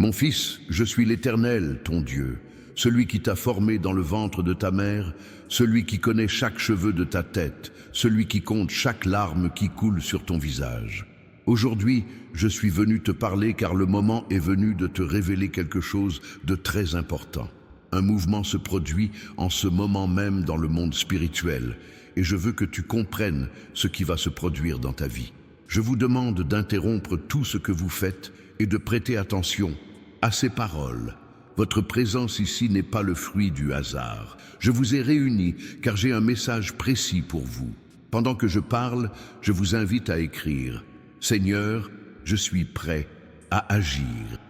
Mon fils, je suis l'Éternel, ton Dieu, celui qui t'a formé dans le ventre de ta mère, celui qui connaît chaque cheveu de ta tête, celui qui compte chaque larme qui coule sur ton visage. Aujourd'hui, je suis venu te parler car le moment est venu de te révéler quelque chose de très important. Un mouvement se produit en ce moment même dans le monde spirituel et je veux que tu comprennes ce qui va se produire dans ta vie. Je vous demande d'interrompre tout ce que vous faites et de prêter attention à ces paroles. Votre présence ici n'est pas le fruit du hasard. Je vous ai réunis car j'ai un message précis pour vous. Pendant que je parle, je vous invite à écrire « Seigneur, je suis prêt à agir ».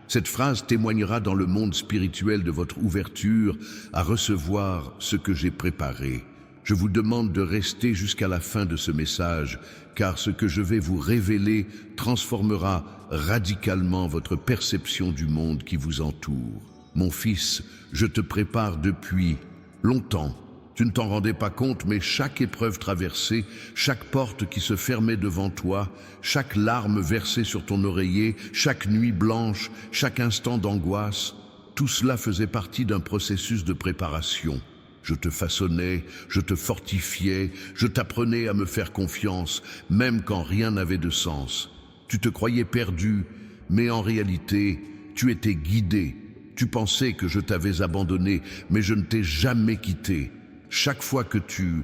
Cette phrase témoignera dans le monde spirituel de votre ouverture à recevoir ce que j'ai préparé. Je vous demande de rester jusqu'à la fin de ce message, car ce que je vais vous révéler transformera radicalement votre perception du monde qui vous entoure. Mon fils, je te prépare depuis longtemps. Tu ne t'en rendais pas compte, mais chaque épreuve traversée, chaque porte qui se fermait devant toi, chaque larme versée sur ton oreiller, chaque nuit blanche, chaque instant d'angoisse, tout cela faisait partie d'un processus de préparation. Je te façonnais, je te fortifiais, je t'apprenais à me faire confiance, même quand rien n'avait de sens. Tu te croyais perdu, mais en réalité, tu étais guidé. Tu pensais que je t'avais abandonné, mais je ne t'ai jamais quitté. Chaque fois que tu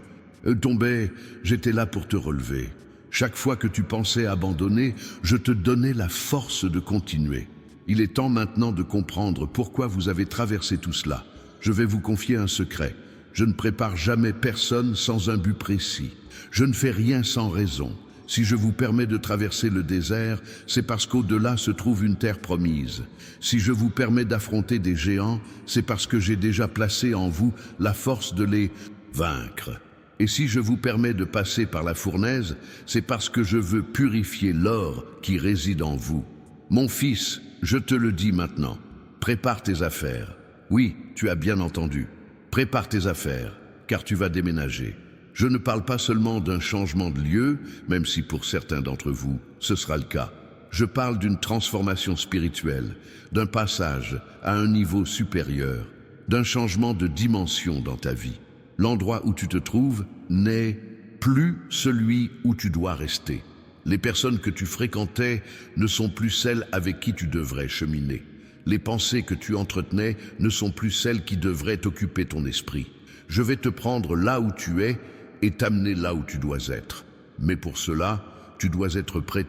tombais, j'étais là pour te relever. Chaque fois que tu pensais abandonner, je te donnais la force de continuer. Il est temps maintenant de comprendre pourquoi vous avez traversé tout cela. Je vais vous confier un secret. Je ne prépare jamais personne sans un but précis. Je ne fais rien sans raison. Si je vous permets de traverser le désert, c'est parce qu'au-delà se trouve une terre promise. Si je vous permets d'affronter des géants, c'est parce que j'ai déjà placé en vous la force de les vaincre. Et si je vous permets de passer par la fournaise, c'est parce que je veux purifier l'or qui réside en vous. Mon fils, je te le dis maintenant, prépare tes affaires. Oui, tu as bien entendu. Prépare tes affaires, car tu vas déménager. Je ne parle pas seulement d'un changement de lieu, même si pour certains d'entre vous, ce sera le cas. Je parle d'une transformation spirituelle, d'un passage à un niveau supérieur, d'un changement de dimension dans ta vie. L'endroit où tu te trouves n'est plus celui où tu dois rester. Les personnes que tu fréquentais ne sont plus celles avec qui tu devrais cheminer. Les pensées que tu entretenais ne sont plus celles qui devraient occuper ton esprit. Je vais te prendre là où tu es et t'amener là où tu dois être. Mais pour cela, tu dois être prêt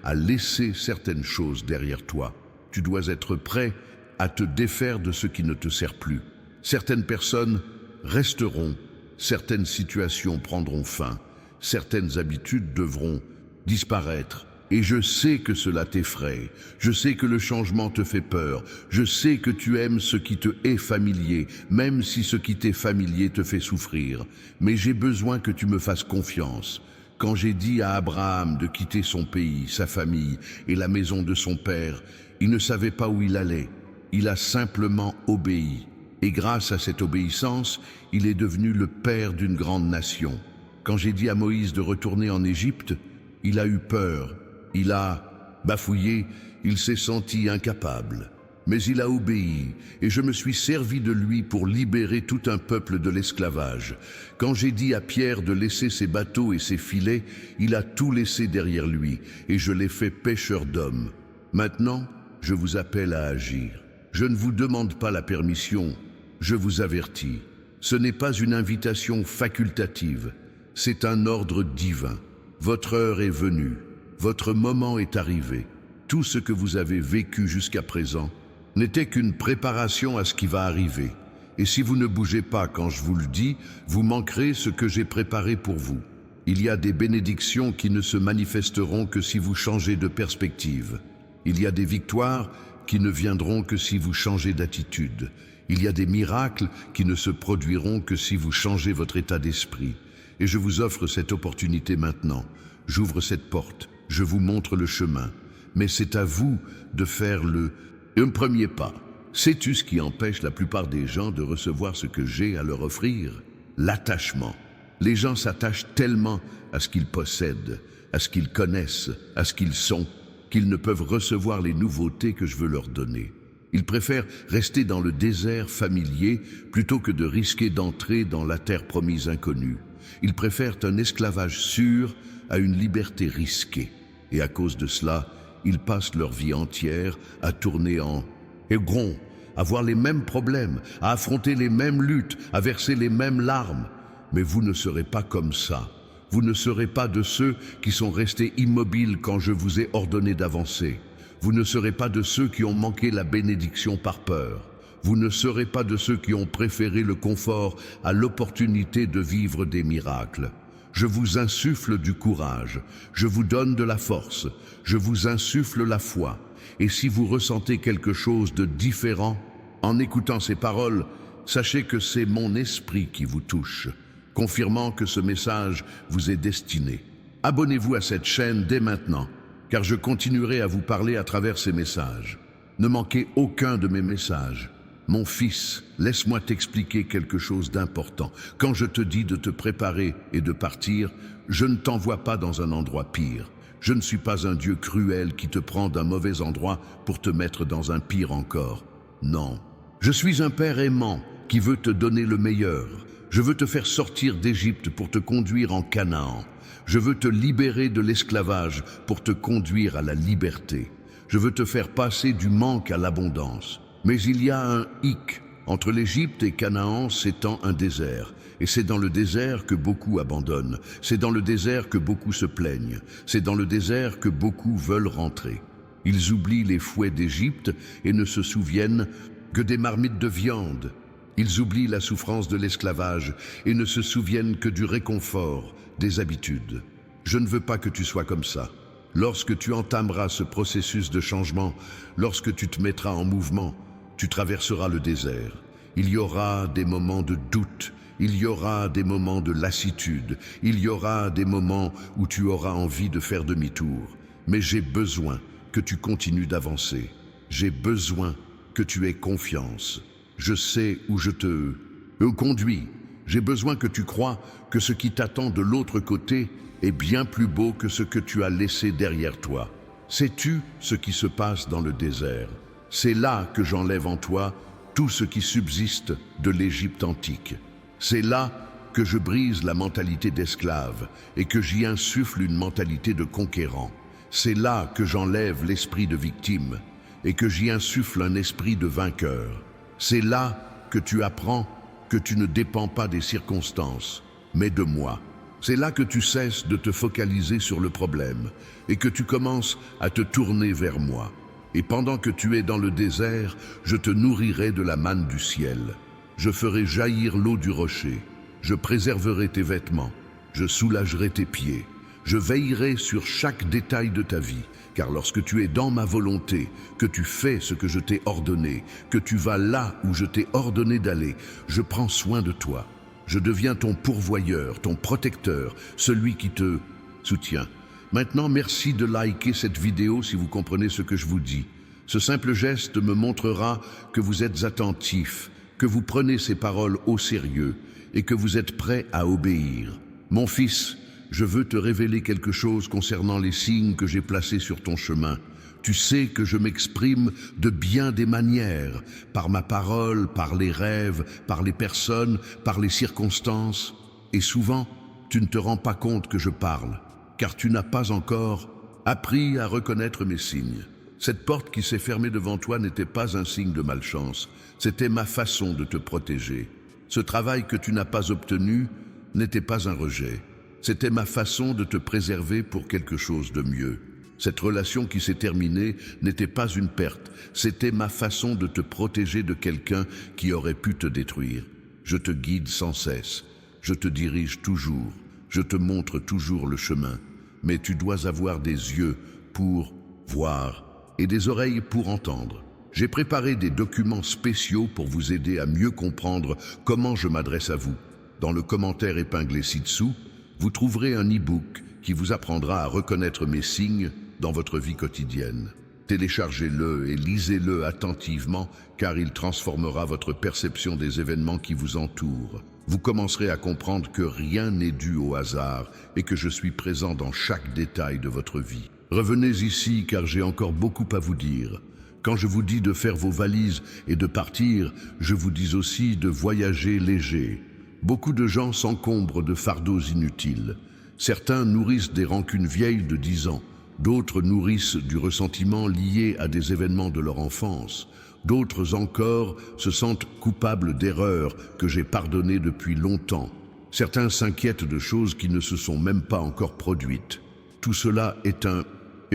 à laisser certaines choses derrière toi. Tu dois être prêt à te défaire de ce qui ne te sert plus. Certaines personnes resteront, certaines situations prendront fin, certaines habitudes devront disparaître. Et je sais que cela t'effraie, je sais que le changement te fait peur, je sais que tu aimes ce qui te est familier, même si ce qui t'est familier te fait souffrir. Mais j'ai besoin que tu me fasses confiance. Quand j'ai dit à Abraham de quitter son pays, sa famille et la maison de son père, il ne savait pas où il allait. Il a simplement obéi. Et grâce à cette obéissance, il est devenu le père d'une grande nation. Quand j'ai dit à Moïse de retourner en Égypte, il a eu peur. Il a bafouillé, il s'est senti incapable. Mais il a obéi, et je me suis servi de lui pour libérer tout un peuple de l'esclavage. Quand j'ai dit à Pierre de laisser ses bateaux et ses filets, il a tout laissé derrière lui, et je l'ai fait pêcheur d'hommes. Maintenant, je vous appelle à agir. Je ne vous demande pas la permission, je vous avertis. Ce n'est pas une invitation facultative, c'est un ordre divin. Votre heure est venue. Votre moment est arrivé. Tout ce que vous avez vécu jusqu'à présent n'était qu'une préparation à ce qui va arriver. Et si vous ne bougez pas quand je vous le dis, vous manquerez ce que j'ai préparé pour vous. Il y a des bénédictions qui ne se manifesteront que si vous changez de perspective. Il y a des victoires qui ne viendront que si vous changez d'attitude. Il y a des miracles qui ne se produiront que si vous changez votre état d'esprit. Et je vous offre cette opportunité maintenant. J'ouvre cette porte. Je vous montre le chemin, mais c'est à vous de faire un premier pas. Sais-tu ce qui empêche la plupart des gens de recevoir ce que j'ai à leur offrir? L'attachement. Les gens s'attachent tellement à ce qu'ils possèdent, à ce qu'ils connaissent, à ce qu'ils sont, qu'ils ne peuvent recevoir les nouveautés que je veux leur donner. Ils préfèrent rester dans le désert familier plutôt que de risquer d'entrer dans la terre promise inconnue. Ils préfèrent un esclavage sûr à une liberté risquée. Et à cause de cela, ils passent leur vie entière à tourner en aigron, à voir les mêmes problèmes, à affronter les mêmes luttes, à verser les mêmes larmes. Mais vous ne serez pas comme ça. Vous ne serez pas de ceux qui sont restés immobiles quand je vous ai ordonné d'avancer. Vous ne serez pas de ceux qui ont manqué la bénédiction par peur. Vous ne serez pas de ceux qui ont préféré le confort à l'opportunité de vivre des miracles. Je vous insuffle du courage, je vous donne de la force, je vous insuffle la foi. Et si vous ressentez quelque chose de différent, en écoutant ces paroles, sachez que c'est mon esprit qui vous touche, confirmant que ce message vous est destiné. Abonnez-vous à cette chaîne dès maintenant, car je continuerai à vous parler à travers ces messages. Ne manquez aucun de mes messages. Mon fils, laisse-moi t'expliquer quelque chose d'important. Quand je te dis de te préparer et de partir, je ne t'envoie pas dans un endroit pire. Je ne suis pas un Dieu cruel qui te prend d'un mauvais endroit pour te mettre dans un pire encore. Non. Je suis un Père aimant qui veut te donner le meilleur. Je veux te faire sortir d'Égypte pour te conduire en Canaan. Je veux te libérer de l'esclavage pour te conduire à la liberté. Je veux te faire passer du manque à l'abondance. Mais il y a un hic. Entre l'Égypte et Canaan s'étend un désert. Et c'est dans le désert que beaucoup abandonnent. C'est dans le désert que beaucoup se plaignent. C'est dans le désert que beaucoup veulent rentrer. Ils oublient les fouets d'Égypte et ne se souviennent que des marmites de viande. Ils oublient la souffrance de l'esclavage et ne se souviennent que du réconfort, des habitudes. Je ne veux pas que tu sois comme ça. Lorsque tu entameras ce processus de changement, lorsque tu te mettras en mouvement, tu traverseras le désert. Il y aura des moments de doute, il y aura des moments de lassitude, il y aura des moments où tu auras envie de faire demi-tour. Mais j'ai besoin que tu continues d'avancer. J'ai besoin que tu aies confiance. Je sais où je te conduis. J'ai besoin que tu crois que ce qui t'attend de l'autre côté est bien plus beau que ce que tu as laissé derrière toi. Sais-tu ce qui se passe dans le désert? C'est là que j'enlève en toi tout ce qui subsiste de l'Égypte antique. C'est là que je brise la mentalité d'esclave et que j'y insuffle une mentalité de conquérant. C'est là que j'enlève l'esprit de victime et que j'y insuffle un esprit de vainqueur. C'est là que tu apprends que tu ne dépends pas des circonstances, mais de moi. C'est là que tu cesses de te focaliser sur le problème et que tu commences à te tourner vers moi. Et pendant que tu es dans le désert, je te nourrirai de la manne du ciel. Je ferai jaillir l'eau du rocher. Je préserverai tes vêtements. Je soulagerai tes pieds. Je veillerai sur chaque détail de ta vie, car lorsque tu es dans ma volonté, que tu fais ce que je t'ai ordonné, que tu vas là où je t'ai ordonné d'aller, je prends soin de toi. Je deviens ton pourvoyeur, ton protecteur, celui qui te soutient. Maintenant, merci de liker cette vidéo si vous comprenez ce que je vous dis. Ce simple geste me montrera que vous êtes attentif, que vous prenez ces paroles au sérieux et que vous êtes prêt à obéir. Mon fils, je veux te révéler quelque chose concernant les signes que j'ai placés sur ton chemin. Tu sais que je m'exprime de bien des manières, par ma parole, par les rêves, par les personnes, par les circonstances. Et souvent, tu ne te rends pas compte que je parle, car tu n'as pas encore appris à reconnaître mes signes. Cette porte qui s'est fermée devant toi n'était pas un signe de malchance, c'était ma façon de te protéger. Ce travail que tu n'as pas obtenu n'était pas un rejet. C'était ma façon de te préserver pour quelque chose de mieux. Cette relation qui s'est terminée n'était pas une perte, c'était ma façon de te protéger de quelqu'un qui aurait pu te détruire. Je te guide sans cesse, je te dirige toujours, je te montre toujours le chemin. Mais tu dois avoir des yeux pour voir et des oreilles pour entendre. J'ai préparé des documents spéciaux pour vous aider à mieux comprendre comment je m'adresse à vous. Dans le commentaire épinglé ci-dessous, vous trouverez un e-book qui vous apprendra à reconnaître mes signes dans votre vie quotidienne. Téléchargez-le et lisez-le attentivement car il transformera votre perception des événements qui vous entourent. Vous commencerez à comprendre que rien n'est dû au hasard et que je suis présent dans chaque détail de votre vie. Revenez ici car j'ai encore beaucoup à vous dire. Quand je vous dis de faire vos valises et de partir, je vous dis aussi de voyager léger. Beaucoup de gens s'encombrent de fardeaux inutiles. Certains nourrissent des rancunes vieilles de 10 ans. D'autres nourrissent du ressentiment lié à des événements de leur enfance. D'autres encore se sentent coupables d'erreurs que j'ai pardonnées depuis longtemps. Certains s'inquiètent de choses qui ne se sont même pas encore produites. Tout cela est un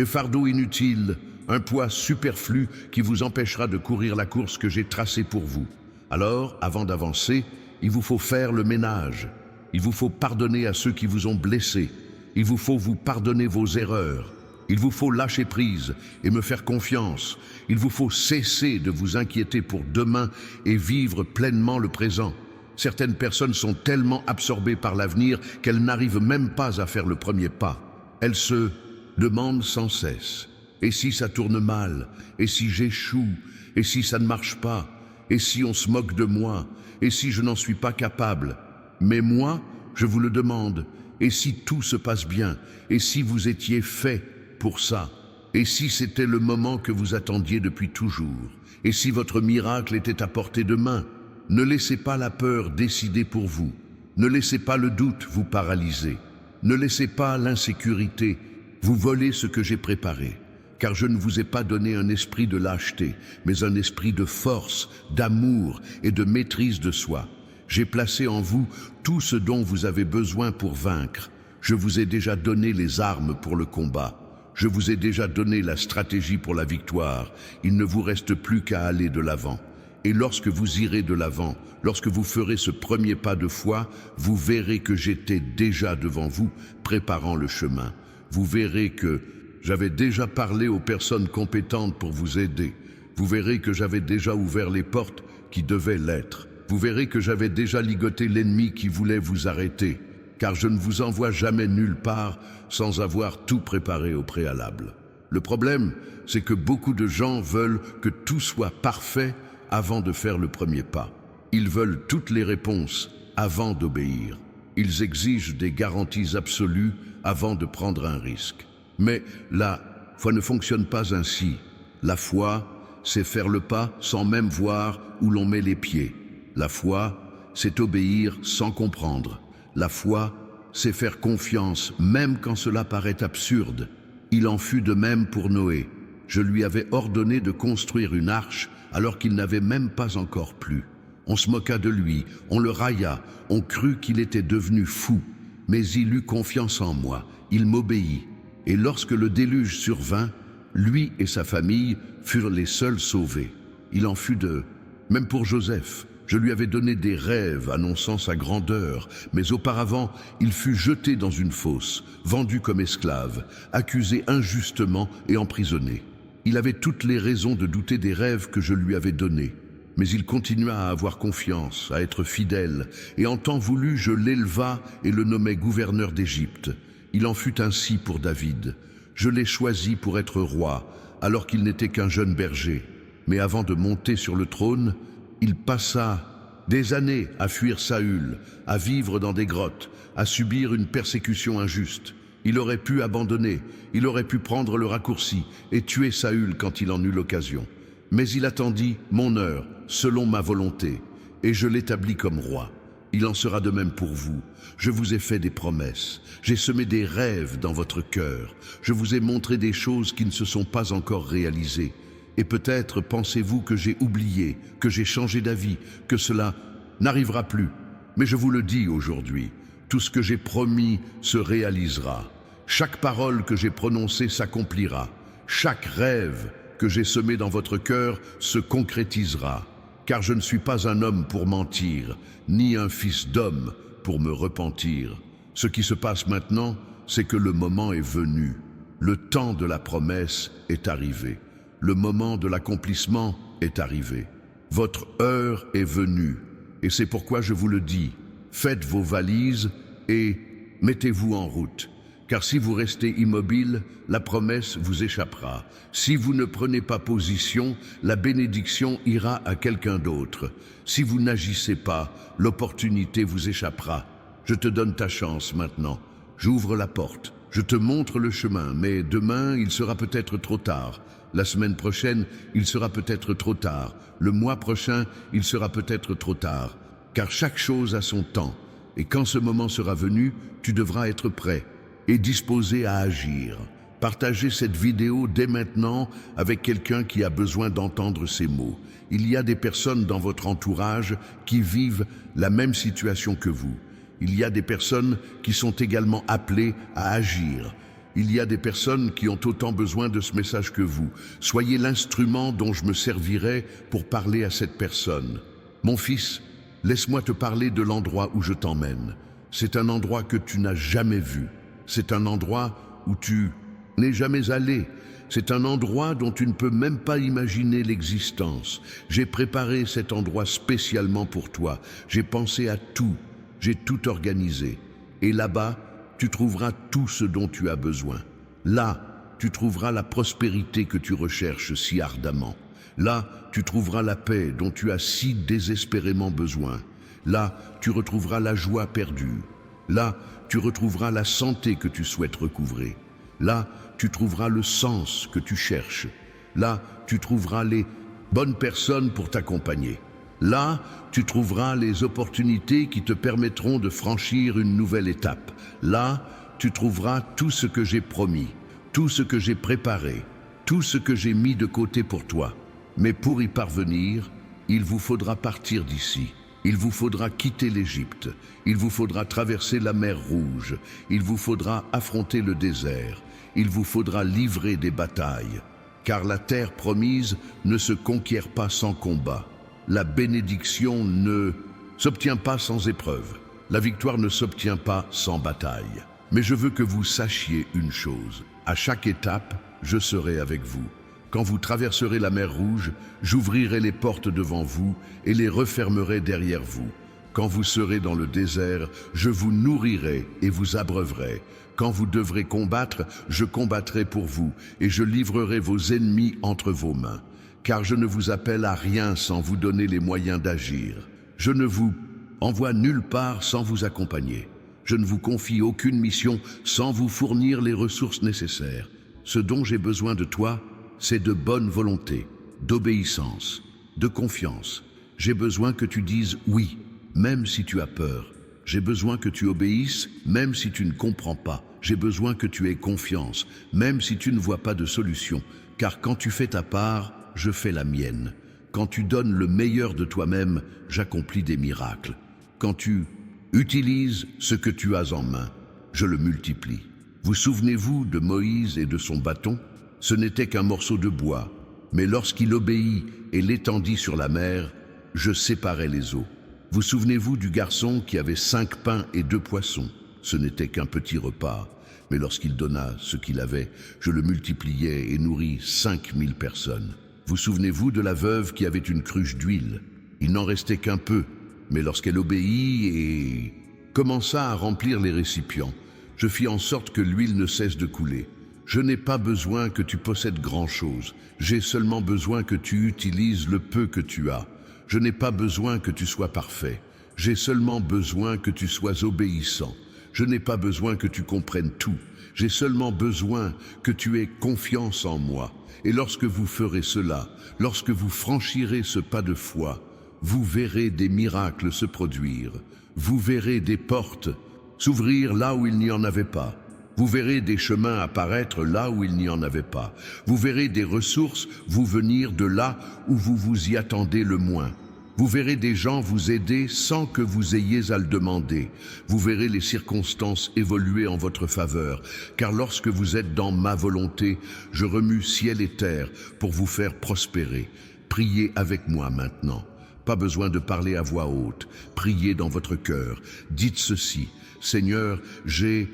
fardeau inutile, un poids superflu qui vous empêchera de courir la course que j'ai tracée pour vous. Alors, avant d'avancer, il vous faut faire le ménage. Il vous faut pardonner à ceux qui vous ont blessé. Il vous faut vous pardonner vos erreurs. Il vous faut lâcher prise et me faire confiance. Il vous faut cesser de vous inquiéter pour demain et vivre pleinement le présent. Certaines personnes sont tellement absorbées par l'avenir qu'elles n'arrivent même pas à faire le premier pas. Elles se demandent sans cesse. Et si ça tourne mal? Et si j'échoue? Et si ça ne marche pas? Et si on se moque de moi? Et si je n'en suis pas capable? Mais moi, je vous le demande, et si tout se passe bien? Et si vous étiez fait pour ça? Et si c'était le moment que vous attendiez depuis toujours? Et si votre miracle était à portée de main? Ne laissez pas la peur décider pour vous. Ne laissez pas le doute vous paralyser. Ne laissez pas l'insécurité vous voler ce que j'ai préparé. Car je ne vous ai pas donné un esprit de lâcheté, mais un esprit de force, d'amour et de maîtrise de soi. J'ai placé en vous tout ce dont vous avez besoin pour vaincre. Je vous ai déjà donné les armes pour le combat. Je vous ai déjà donné la stratégie pour la victoire. Il ne vous reste plus qu'à aller de l'avant. Et lorsque vous irez de l'avant, lorsque vous ferez ce premier pas de foi, vous verrez que j'étais déjà devant vous, préparant le chemin. Vous verrez que j'avais déjà parlé aux personnes compétentes pour vous aider. Vous verrez que j'avais déjà ouvert les portes qui devaient l'être. Vous verrez que j'avais déjà ligoté l'ennemi qui voulait vous arrêter. Car je ne vous envoie jamais nulle part sans avoir tout préparé au préalable. Le problème, c'est que beaucoup de gens veulent que tout soit parfait avant de faire le premier pas. Ils veulent toutes les réponses avant d'obéir. Ils exigent des garanties absolues avant de prendre un risque. Mais la foi ne fonctionne pas ainsi. La foi, c'est faire le pas sans même voir où l'on met les pieds. La foi, c'est obéir sans comprendre. La foi, c'est faire confiance même quand cela paraît absurde. Il en fut de même pour Noé. Je lui avais ordonné de construire une arche alors qu'il n'avait même pas encore plu. On se moqua de lui, on le railla, on crut qu'il était devenu fou. Mais il eut confiance en moi, il m'obéit. Et lorsque le déluge survint, lui et sa famille furent les seuls sauvés. Il en fut de même pour Joseph. Je lui avais donné des rêves annonçant sa grandeur, mais auparavant, il fut jeté dans une fosse, vendu comme esclave, accusé injustement et emprisonné. Il avait toutes les raisons de douter des rêves que je lui avais donnés. Mais il continua à avoir confiance, à être fidèle, et en temps voulu, je l'éleva et le nommai gouverneur d'Égypte. Il en fut ainsi pour David. Je l'ai choisi pour être roi, alors qu'il n'était qu'un jeune berger. Mais avant de monter sur le trône, il passa des années à fuir Saül, à vivre dans des grottes, à subir une persécution injuste. Il aurait pu abandonner, il aurait pu prendre le raccourci et tuer Saül quand il en eut l'occasion. Mais il attendit mon heure, selon ma volonté, et je l'établis comme roi. Il en sera de même pour vous. Je vous ai fait des promesses, j'ai semé des rêves dans votre cœur, je vous ai montré des choses qui ne se sont pas encore réalisées. Et peut-être pensez-vous que j'ai oublié, que j'ai changé d'avis, que cela n'arrivera plus. Mais je vous le dis aujourd'hui, tout ce que j'ai promis se réalisera. Chaque parole que j'ai prononcée s'accomplira. Chaque rêve que j'ai semé dans votre cœur se concrétisera. Car je ne suis pas un homme pour mentir, ni un fils d'homme pour me repentir. Ce qui se passe maintenant, c'est que le moment est venu. Le temps de la promesse est arrivé. Le moment de l'accomplissement est arrivé. Votre heure est venue. Et c'est pourquoi je vous le dis, faites vos valises et mettez-vous en route. Car si vous restez immobile, la promesse vous échappera. Si vous ne prenez pas position, la bénédiction ira à quelqu'un d'autre. Si vous n'agissez pas, l'opportunité vous échappera. Je te donne ta chance maintenant. J'ouvre la porte. Je te montre le chemin, mais demain, il sera peut-être trop tard. La semaine prochaine, il sera peut-être trop tard. Le mois prochain, il sera peut-être trop tard. Car chaque chose a son temps. Et quand ce moment sera venu, tu devras être prêt et disposé à agir. Partagez cette vidéo dès maintenant avec quelqu'un qui a besoin d'entendre ces mots. Il y a des personnes dans votre entourage qui vivent la même situation que vous. Il y a des personnes qui sont également appelées à agir. Il y a des personnes qui ont autant besoin de ce message que vous. Soyez l'instrument dont je me servirai pour parler à cette personne. Mon fils, laisse-moi te parler de l'endroit où je t'emmène. C'est un endroit que tu n'as jamais vu. C'est un endroit où tu n'es jamais allé. C'est un endroit dont tu ne peux même pas imaginer l'existence. J'ai préparé cet endroit spécialement pour toi. J'ai pensé à tout. J'ai tout organisé. Et là-bas, tu trouveras tout ce dont tu as besoin. Là, tu trouveras la prospérité que tu recherches si ardemment. Là, tu trouveras la paix dont tu as si désespérément besoin. Là, tu retrouveras la joie perdue. Là, tu retrouveras la santé que tu souhaites recouvrer. Là, tu trouveras le sens que tu cherches. Là, tu trouveras les bonnes personnes pour t'accompagner. Là, tu trouveras les opportunités qui te permettront de franchir une nouvelle étape. Là, tu trouveras tout ce que j'ai promis, tout ce que j'ai préparé, tout ce que j'ai mis de côté pour toi. Mais pour y parvenir, il vous faudra partir d'ici. Il vous faudra quitter l'Égypte. Il vous faudra traverser la mer Rouge. Il vous faudra affronter le désert. Il vous faudra livrer des batailles. Car la terre promise ne se conquiert pas sans combat. La bénédiction ne s'obtient pas sans épreuve. La victoire ne s'obtient pas sans bataille. Mais je veux que vous sachiez une chose. À chaque étape, je serai avec vous. Quand vous traverserez la mer Rouge, j'ouvrirai les portes devant vous et les refermerai derrière vous. Quand vous serez dans le désert, je vous nourrirai et vous abreuverai. Quand vous devrez combattre, je combattrai pour vous et je livrerai vos ennemis entre vos mains. Car je ne vous appelle à rien sans vous donner les moyens d'agir. Je ne vous envoie nulle part sans vous accompagner. Je ne vous confie aucune mission sans vous fournir les ressources nécessaires. Ce dont j'ai besoin de toi, c'est de bonne volonté, d'obéissance, de confiance. J'ai besoin que tu dises oui, même si tu as peur. J'ai besoin que tu obéisses, même si tu ne comprends pas. J'ai besoin que tu aies confiance, même si tu ne vois pas de solution. Car quand tu fais ta part, je fais la mienne. Quand tu donnes le meilleur de toi-même, j'accomplis des miracles. Quand tu utilises ce que tu as en main, je le multiplie. Vous souvenez-vous de Moïse et de son bâton ? Ce n'était qu'un morceau de bois, mais lorsqu'il obéit et l'étendit sur la mer, je séparai les eaux. Vous souvenez-vous du garçon qui avait 5 pains et 2 poissons? Ce n'était qu'un petit repas, mais lorsqu'il donna ce qu'il avait, je le multipliai et nourris 5000 personnes. Vous souvenez-vous de la veuve qui avait une cruche d'huile? Il n'en restait qu'un peu, mais lorsqu'elle obéit et commença à remplir les récipients, je fis en sorte que l'huile ne cesse de couler. Je n'ai pas besoin que tu possèdes grand-chose. J'ai seulement besoin que tu utilises le peu que tu as. Je n'ai pas besoin que tu sois parfait. J'ai seulement besoin que tu sois obéissant. Je n'ai pas besoin que tu comprennes tout. J'ai seulement besoin que tu aies confiance en moi. Et lorsque vous ferez cela, lorsque vous franchirez ce pas de foi, vous verrez des miracles se produire. Vous verrez des portes s'ouvrir là où il n'y en avait pas. Vous verrez des chemins apparaître là où il n'y en avait pas. Vous verrez des ressources vous venir de là où vous vous y attendez le moins. Vous verrez des gens vous aider sans que vous ayez à le demander. Vous verrez les circonstances évoluer en votre faveur, car lorsque vous êtes dans ma volonté, je remue ciel et terre pour vous faire prospérer. Priez avec moi maintenant. Pas besoin de parler à voix haute. Priez dans votre cœur. Dites ceci: Seigneur, j'ai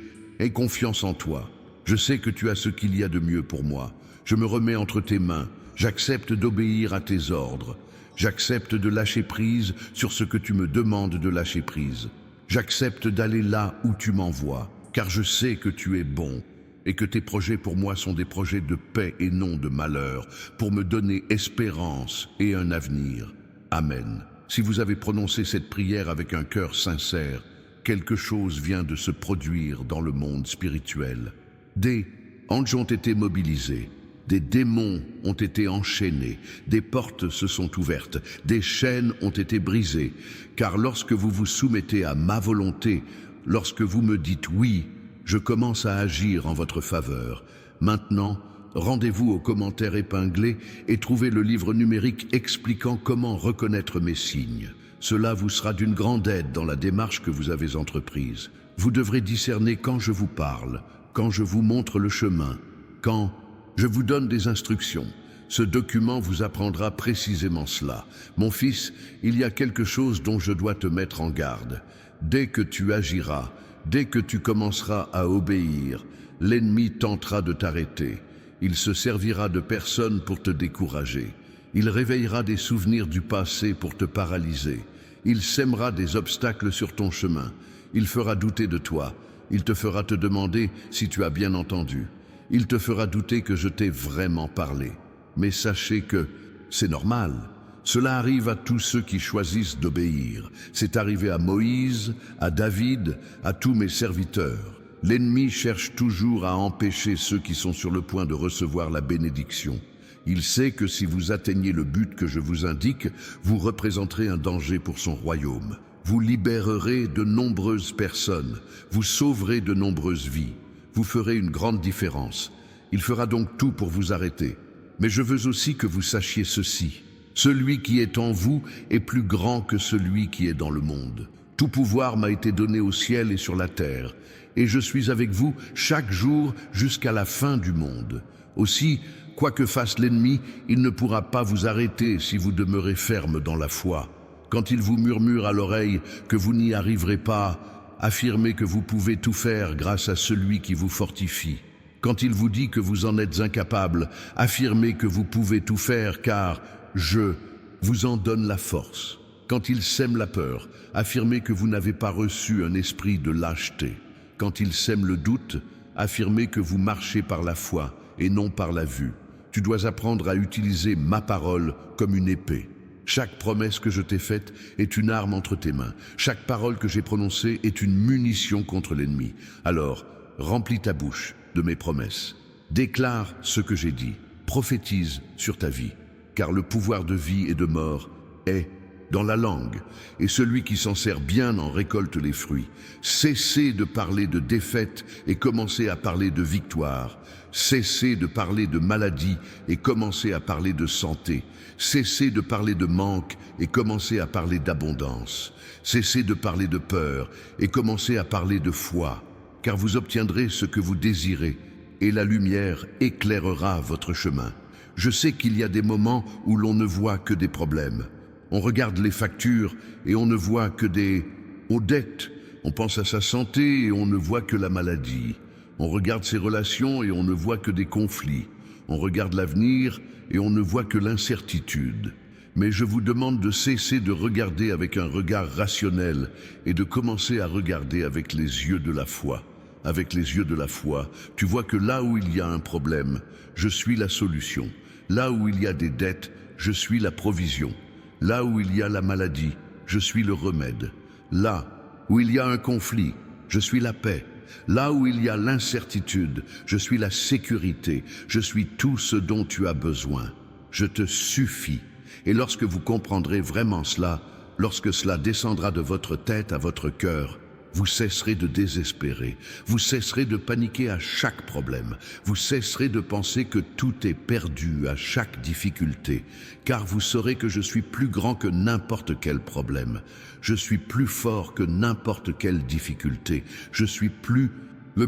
confiance en toi. Je sais que tu as ce qu'il y a de mieux pour moi. Je me remets entre tes mains. J'accepte d'obéir à tes ordres. J'accepte de lâcher prise sur ce que tu me demandes de lâcher prise. J'accepte d'aller là où tu m'envoies, car je sais que tu es bon et que tes projets pour moi sont des projets de paix et non de malheur, pour me donner espérance et un avenir. Amen. Si vous avez prononcé cette prière avec un cœur sincère, quelque chose vient de se produire dans le monde spirituel. Des anges ont été mobilisés. Des démons ont été enchaînés, des portes se sont ouvertes, des chaînes ont été brisées, car lorsque vous vous soumettez à ma volonté, lorsque vous me dites oui, je commence à agir en votre faveur. Maintenant, rendez-vous aux commentaires épinglés et trouvez le livre numérique expliquant comment reconnaître mes signes. Cela vous sera d'une grande aide dans la démarche que vous avez entreprise. Vous devrez discerner quand je vous parle, quand je vous montre le chemin, quand je vous donne des instructions. Ce document vous apprendra précisément cela. Mon fils, il y a quelque chose dont je dois te mettre en garde. Dès que tu agiras, dès que tu commenceras à obéir, l'ennemi tentera de t'arrêter. Il se servira de personnes pour te décourager. Il réveillera des souvenirs du passé pour te paralyser. Il sèmera des obstacles sur ton chemin. Il fera douter de toi. Il te fera te demander si tu as bien entendu. Il te fera douter que je t'ai vraiment parlé. Mais sachez que c'est normal. Cela arrive à tous ceux qui choisissent d'obéir. C'est arrivé à Moïse, à David, à tous mes serviteurs. L'ennemi cherche toujours à empêcher ceux qui sont sur le point de recevoir la bénédiction. Il sait que si vous atteignez le but que je vous indique, vous représenterez un danger pour son royaume. Vous libérerez de nombreuses personnes, vous sauverez de nombreuses vies. Vous ferez une grande différence. Il fera donc tout pour vous arrêter. Mais je veux aussi que vous sachiez ceci. Celui qui est en vous est plus grand que celui qui est dans le monde. Tout pouvoir m'a été donné au ciel et sur la terre, et je suis avec vous chaque jour jusqu'à la fin du monde. Aussi, quoi que fasse l'ennemi, il ne pourra pas vous arrêter si vous demeurez ferme dans la foi. Quand il vous murmure à l'oreille que vous n'y arriverez pas, affirmez que vous pouvez tout faire grâce à celui qui vous fortifie. Quand il vous dit que vous en êtes incapable, affirmez que vous pouvez tout faire car je vous en donne la force. Quand il sème la peur, affirmez que vous n'avez pas reçu un esprit de lâcheté. Quand il sème le doute, affirmez que vous marchez par la foi et non par la vue. Tu dois apprendre à utiliser ma parole comme une épée. Chaque promesse que je t'ai faite est une arme entre tes mains. Chaque parole que j'ai prononcée est une munition contre l'ennemi. Alors, remplis ta bouche de mes promesses. Déclare ce que j'ai dit. Prophétise sur ta vie. Car le pouvoir de vie et de mort est dans la langue, et celui qui s'en sert bien en récolte les fruits. Cessez de parler de défaite et commencez à parler de victoire. Cessez de parler de maladie et commencez à parler de santé. Cessez de parler de manque et commencez à parler d'abondance. Cessez de parler de peur et commencez à parler de foi, car vous obtiendrez ce que vous désirez et la lumière éclairera votre chemin. Je sais qu'il y a des moments où l'on ne voit que des problèmes. On regarde les factures et on ne voit que des dettes. On pense à sa santé et on ne voit que la maladie. On regarde ses relations et on ne voit que des conflits. On regarde l'avenir et on ne voit que l'incertitude. Mais je vous demande de cesser de regarder avec un regard rationnel et de commencer à regarder avec les yeux de la foi. Avec les yeux de la foi, tu vois que là où il y a un problème, je suis la solution. Là où il y a des dettes, je suis la provision. Là où il y a la maladie, je suis le remède. Là où il y a un conflit, je suis la paix. Là où il y a l'incertitude, je suis la sécurité. Je suis tout ce dont tu as besoin. Je te suffis. Et lorsque vous comprendrez vraiment cela, lorsque cela descendra de votre tête à votre cœur, vous cesserez de désespérer, vous cesserez de paniquer à chaque problème, vous cesserez de penser que tout est perdu à chaque difficulté, car vous saurez que je suis plus grand que n'importe quel problème, je suis plus fort que n'importe quelle difficulté, je suis plus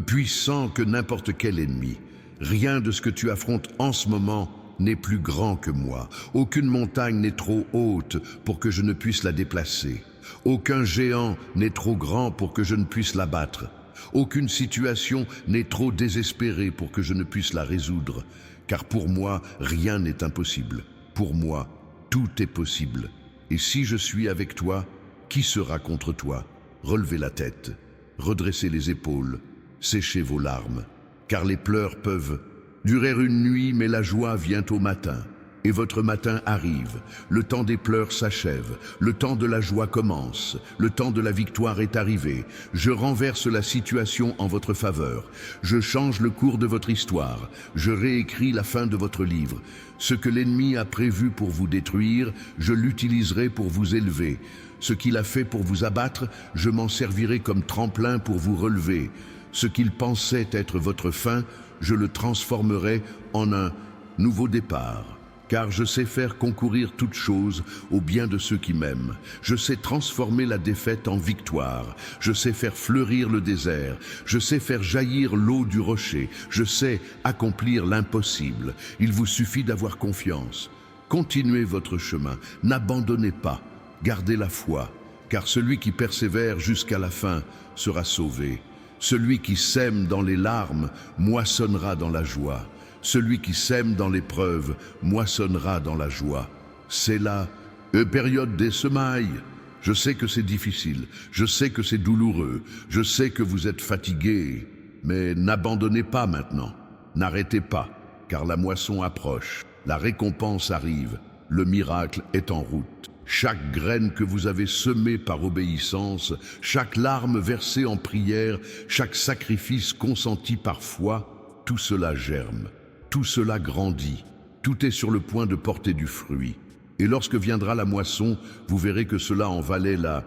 puissant que n'importe quel ennemi. Rien de ce que tu affrontes en ce moment n'est plus grand que moi. Aucune montagne n'est trop haute pour que je ne puisse la déplacer. Aucun géant n'est trop grand pour que je ne puisse l'abattre. Aucune situation n'est trop désespérée pour que je ne puisse la résoudre. Car pour moi, rien n'est impossible. Pour moi, tout est possible. Et si je suis avec toi, qui sera contre toi? Relevez la tête, redressez les épaules, séchez vos larmes. Car les pleurs peuvent durer une nuit, mais la joie vient au matin. Et votre matin arrive, le temps des pleurs s'achève, le temps de la joie commence, le temps de la victoire est arrivé. Je renverse la situation en votre faveur, je change le cours de votre histoire, je réécris la fin de votre livre. Ce que l'ennemi a prévu pour vous détruire, je l'utiliserai pour vous élever. Ce qu'il a fait pour vous abattre, je m'en servirai comme tremplin pour vous relever. Ce qu'il pensait être votre fin, je le transformerai en un nouveau départ. Car je sais faire concourir toutes choses au bien de ceux qui m'aiment. Je sais transformer la défaite en victoire. Je sais faire fleurir le désert. Je sais faire jaillir l'eau du rocher. Je sais accomplir l'impossible. Il vous suffit d'avoir confiance. Continuez votre chemin. N'abandonnez pas. Gardez la foi. Car celui qui persévère jusqu'à la fin sera sauvé. Celui qui sème dans les larmes moissonnera dans la joie. Celui qui sème dans l'épreuve moissonnera dans la joie. C'est la période des semailles. Je sais que c'est difficile, je sais que c'est douloureux, je sais que vous êtes fatigués, mais n'abandonnez pas maintenant. N'arrêtez pas, car la moisson approche, la récompense arrive, le miracle est en route. Chaque graine que vous avez semée par obéissance, chaque larme versée en prière, chaque sacrifice consenti par foi, tout cela germe. Tout cela grandit, tout est sur le point de porter du fruit. Et lorsque viendra la moisson, vous verrez que cela en valait la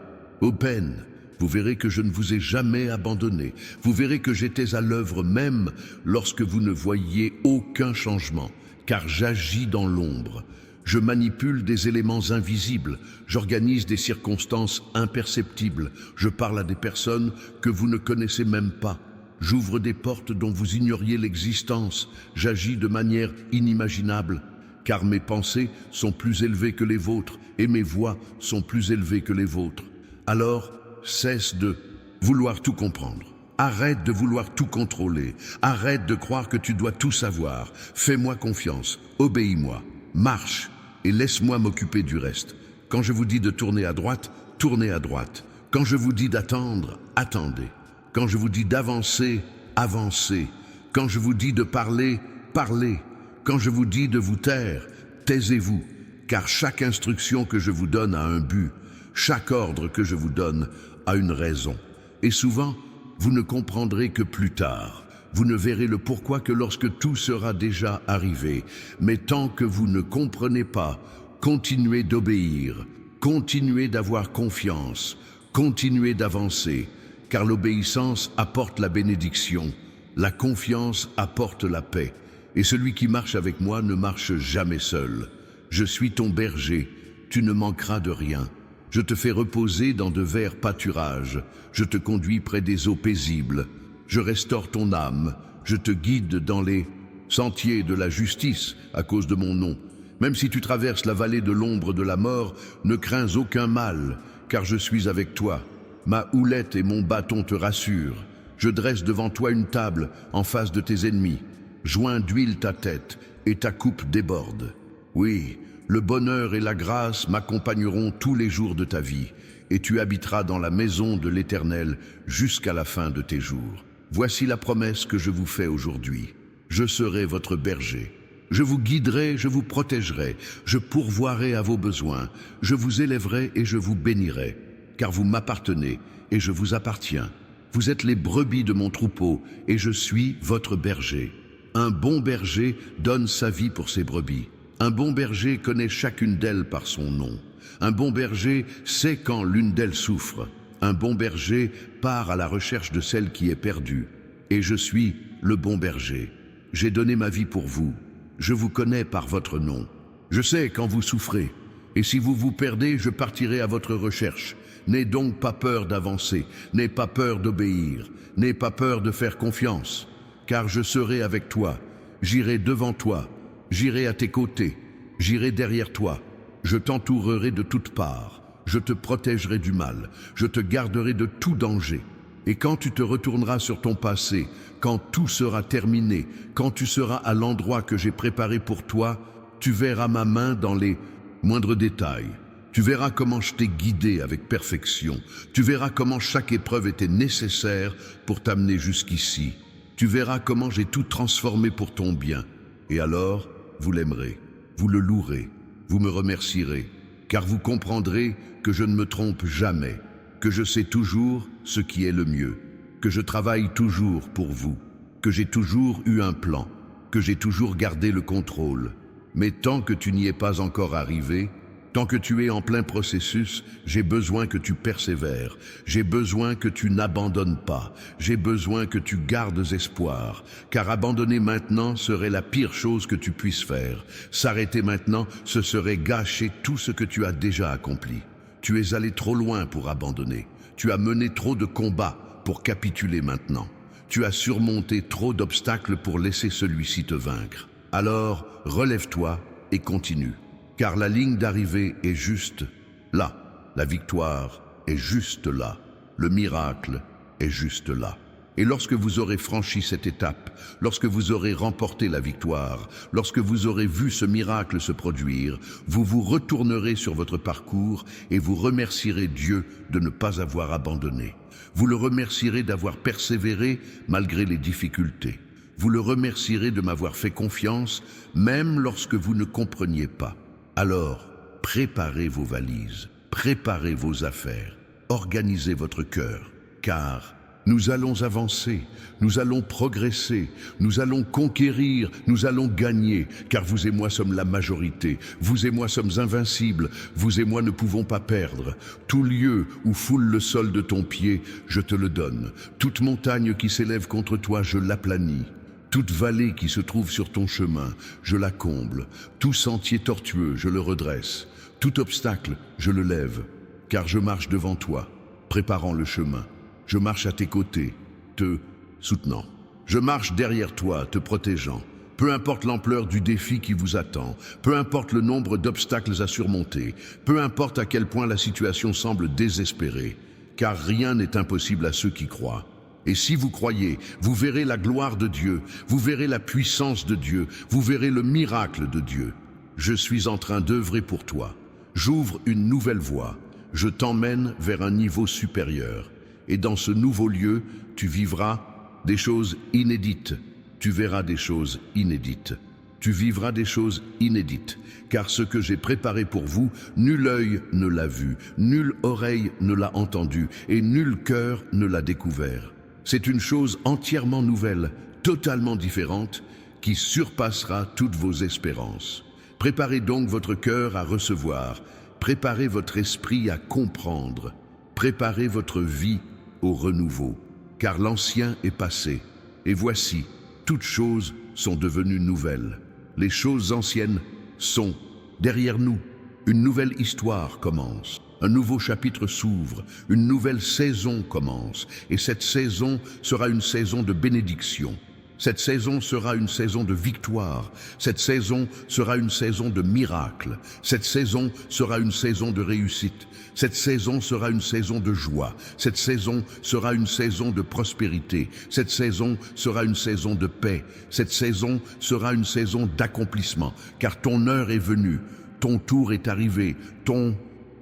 peine. Vous verrez que je ne vous ai jamais abandonné. Vous verrez que j'étais à l'œuvre même lorsque vous ne voyiez aucun changement, car j'agis dans l'ombre. Je manipule des éléments invisibles, j'organise des circonstances imperceptibles, je parle à des personnes que vous ne connaissez même pas. J'ouvre des portes dont vous ignoriez l'existence. J'agis de manière inimaginable, car mes pensées sont plus élevées que les vôtres et mes voix sont plus élevées que les vôtres. Alors, cesse de vouloir tout comprendre. Arrête de vouloir tout contrôler. Arrête de croire que tu dois tout savoir. Fais-moi confiance, obéis-moi, marche et laisse-moi m'occuper du reste. Quand je vous dis de tourner à droite, tournez à droite. Quand je vous dis d'attendre, attendez. Quand je vous dis d'avancer, avancez. Quand je vous dis de parler, parlez. Quand je vous dis de vous taire, taisez-vous. Car chaque instruction que je vous donne a un but. Chaque ordre que je vous donne a une raison. Et souvent, vous ne comprendrez que plus tard. Vous ne verrez le pourquoi que lorsque tout sera déjà arrivé. Mais tant que vous ne comprenez pas, continuez d'obéir. Continuez d'avoir confiance. Continuez d'avancer. Car l'obéissance apporte la bénédiction, la confiance apporte la paix, et celui qui marche avec moi ne marche jamais seul. Je suis ton berger, tu ne manqueras de rien. Je te fais reposer dans de verts pâturages, je te conduis près des eaux paisibles, je restaure ton âme, je te guide dans les sentiers de la justice à cause de mon nom. Même si tu traverses la vallée de l'ombre de la mort, ne crains aucun mal, car je suis avec toi. Ma houlette et mon bâton te rassurent. Je dresse devant toi une table en face de tes ennemis. Joins d'huile ta tête et ta coupe déborde. Oui, le bonheur et la grâce m'accompagneront tous les jours de ta vie, et tu habiteras dans la maison de l'Éternel jusqu'à la fin de tes jours. Voici la promesse que je vous fais aujourd'hui. Je serai votre berger. Je vous guiderai, je vous protégerai, je pourvoirai à vos besoins, je vous élèverai et je vous bénirai. Car vous m'appartenez et je vous appartiens. Vous êtes les brebis de mon troupeau et je suis votre berger. Un bon berger donne sa vie pour ses brebis. Un bon berger connaît chacune d'elles par son nom. Un bon berger sait quand l'une d'elles souffre. Un bon berger part à la recherche de celle qui est perdue. Et je suis le bon berger. J'ai donné ma vie pour vous. Je vous connais par votre nom. Je sais quand vous souffrez. Et si vous vous perdez, je partirai à votre recherche. N'aie donc pas peur d'avancer, n'aie pas peur d'obéir, n'aie pas peur de faire confiance, car je serai avec toi, j'irai devant toi, j'irai à tes côtés, j'irai derrière toi, je t'entourerai de toutes parts, je te protégerai du mal, je te garderai de tout danger. Et quand tu te retourneras sur ton passé, quand tout sera terminé, quand tu seras à l'endroit que j'ai préparé pour toi, tu verras ma main dans les moindres détails. Tu verras comment je t'ai guidé avec perfection. Tu verras comment chaque épreuve était nécessaire pour t'amener jusqu'ici. Tu verras comment j'ai tout transformé pour ton bien. Et alors, vous l'aimerez. vous le louerez, vous me remercierez, car vous comprendrez que je ne me trompe jamais, que je sais toujours ce qui est le mieux, que je travaille toujours pour vous, que j'ai toujours eu un plan, que j'ai toujours gardé le contrôle. Mais tant que tu n'y es pas encore arrivé, tant que tu es en plein processus, j'ai besoin que tu persévères, j'ai besoin que tu n'abandonnes pas, j'ai besoin que tu gardes espoir, car abandonner maintenant serait la pire chose que tu puisses faire. S'arrêter maintenant, ce serait gâcher tout ce que tu as déjà accompli. Tu es allé trop loin pour abandonner, tu as mené trop de combats pour capituler maintenant. Tu as surmonté trop d'obstacles pour laisser celui-ci te vaincre. Alors, relève-toi et continue. Car la ligne d'arrivée est juste là, la victoire est juste là, le miracle est juste là. Et lorsque vous aurez franchi cette étape, lorsque vous aurez remporté la victoire, lorsque vous aurez vu ce miracle se produire, vous vous retournerez sur votre parcours et vous remercierez Dieu de ne pas avoir abandonné. Vous le remercierez d'avoir persévéré malgré les difficultés. Vous le remercierez de m'avoir fait confiance, même lorsque vous ne compreniez pas. Alors, préparez vos valises, préparez vos affaires, organisez votre cœur, car nous allons avancer, nous allons progresser, nous allons conquérir, nous allons gagner, car vous et moi sommes la majorité, vous et moi sommes invincibles, vous et moi ne pouvons pas perdre. Tout lieu où foule le sol de ton pied, je te le donne. Toute montagne qui s'élève contre toi, je l'aplanis. Toute vallée qui se trouve sur ton chemin, je la comble. Tout sentier tortueux, je le redresse. Tout obstacle, je le lève. Car je marche devant toi, préparant le chemin. Je marche à tes côtés, te soutenant. Je marche derrière toi, te protégeant. Peu importe l'ampleur du défi qui vous attend, peu importe le nombre d'obstacles à surmonter, peu importe à quel point la situation semble désespérée, car rien n'est impossible à ceux qui croient. Et si vous croyez, vous verrez la gloire de Dieu, vous verrez la puissance de Dieu, vous verrez le miracle de Dieu. Je suis en train d'œuvrer pour toi. J'ouvre une nouvelle voie. Je t'emmène vers un niveau supérieur. Et dans ce nouveau lieu, tu vivras des choses inédites. Tu verras des choses inédites. Tu vivras des choses inédites. Car ce que j'ai préparé pour vous, nul œil ne l'a vu, nulle oreille ne l'a entendu, et nul cœur ne l'a découvert. C'est une chose entièrement nouvelle, totalement différente, qui surpassera toutes vos espérances. Préparez donc votre cœur à recevoir, préparez votre esprit à comprendre, préparez votre vie au renouveau, car l'ancien est passé, et voici, toutes choses sont devenues nouvelles. Les choses anciennes sont derrière nous. Une nouvelle histoire commence. Un nouveau chapitre s'ouvre, une nouvelle saison commence, et cette saison sera une saison de bénédiction. Cette saison sera une saison de victoire, cette saison sera une saison de miracle, cette saison sera une saison de réussite, cette saison sera une saison de joie, cette saison sera une saison de prospérité, cette saison sera une saison de paix, cette saison sera une saison d'accomplissement, car ton heure est venue, ton tour est arrivé, ton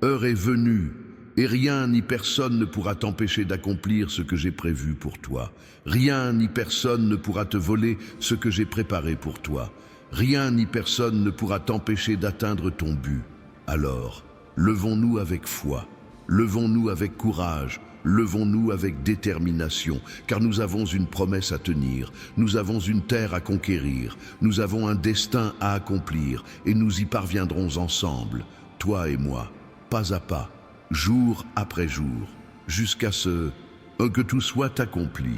heure est venue, et rien ni personne ne pourra t'empêcher d'accomplir ce que j'ai prévu pour toi. Rien ni personne ne pourra te voler ce que j'ai préparé pour toi. Rien ni personne ne pourra t'empêcher d'atteindre ton but. Alors, levons-nous avec foi, levons-nous avec courage, levons-nous avec détermination, car nous avons une promesse à tenir, nous avons une terre à conquérir, nous avons un destin à accomplir, et nous y parviendrons ensemble, toi et moi. Pas à pas, jour après jour, jusqu'à ce que tout soit accompli,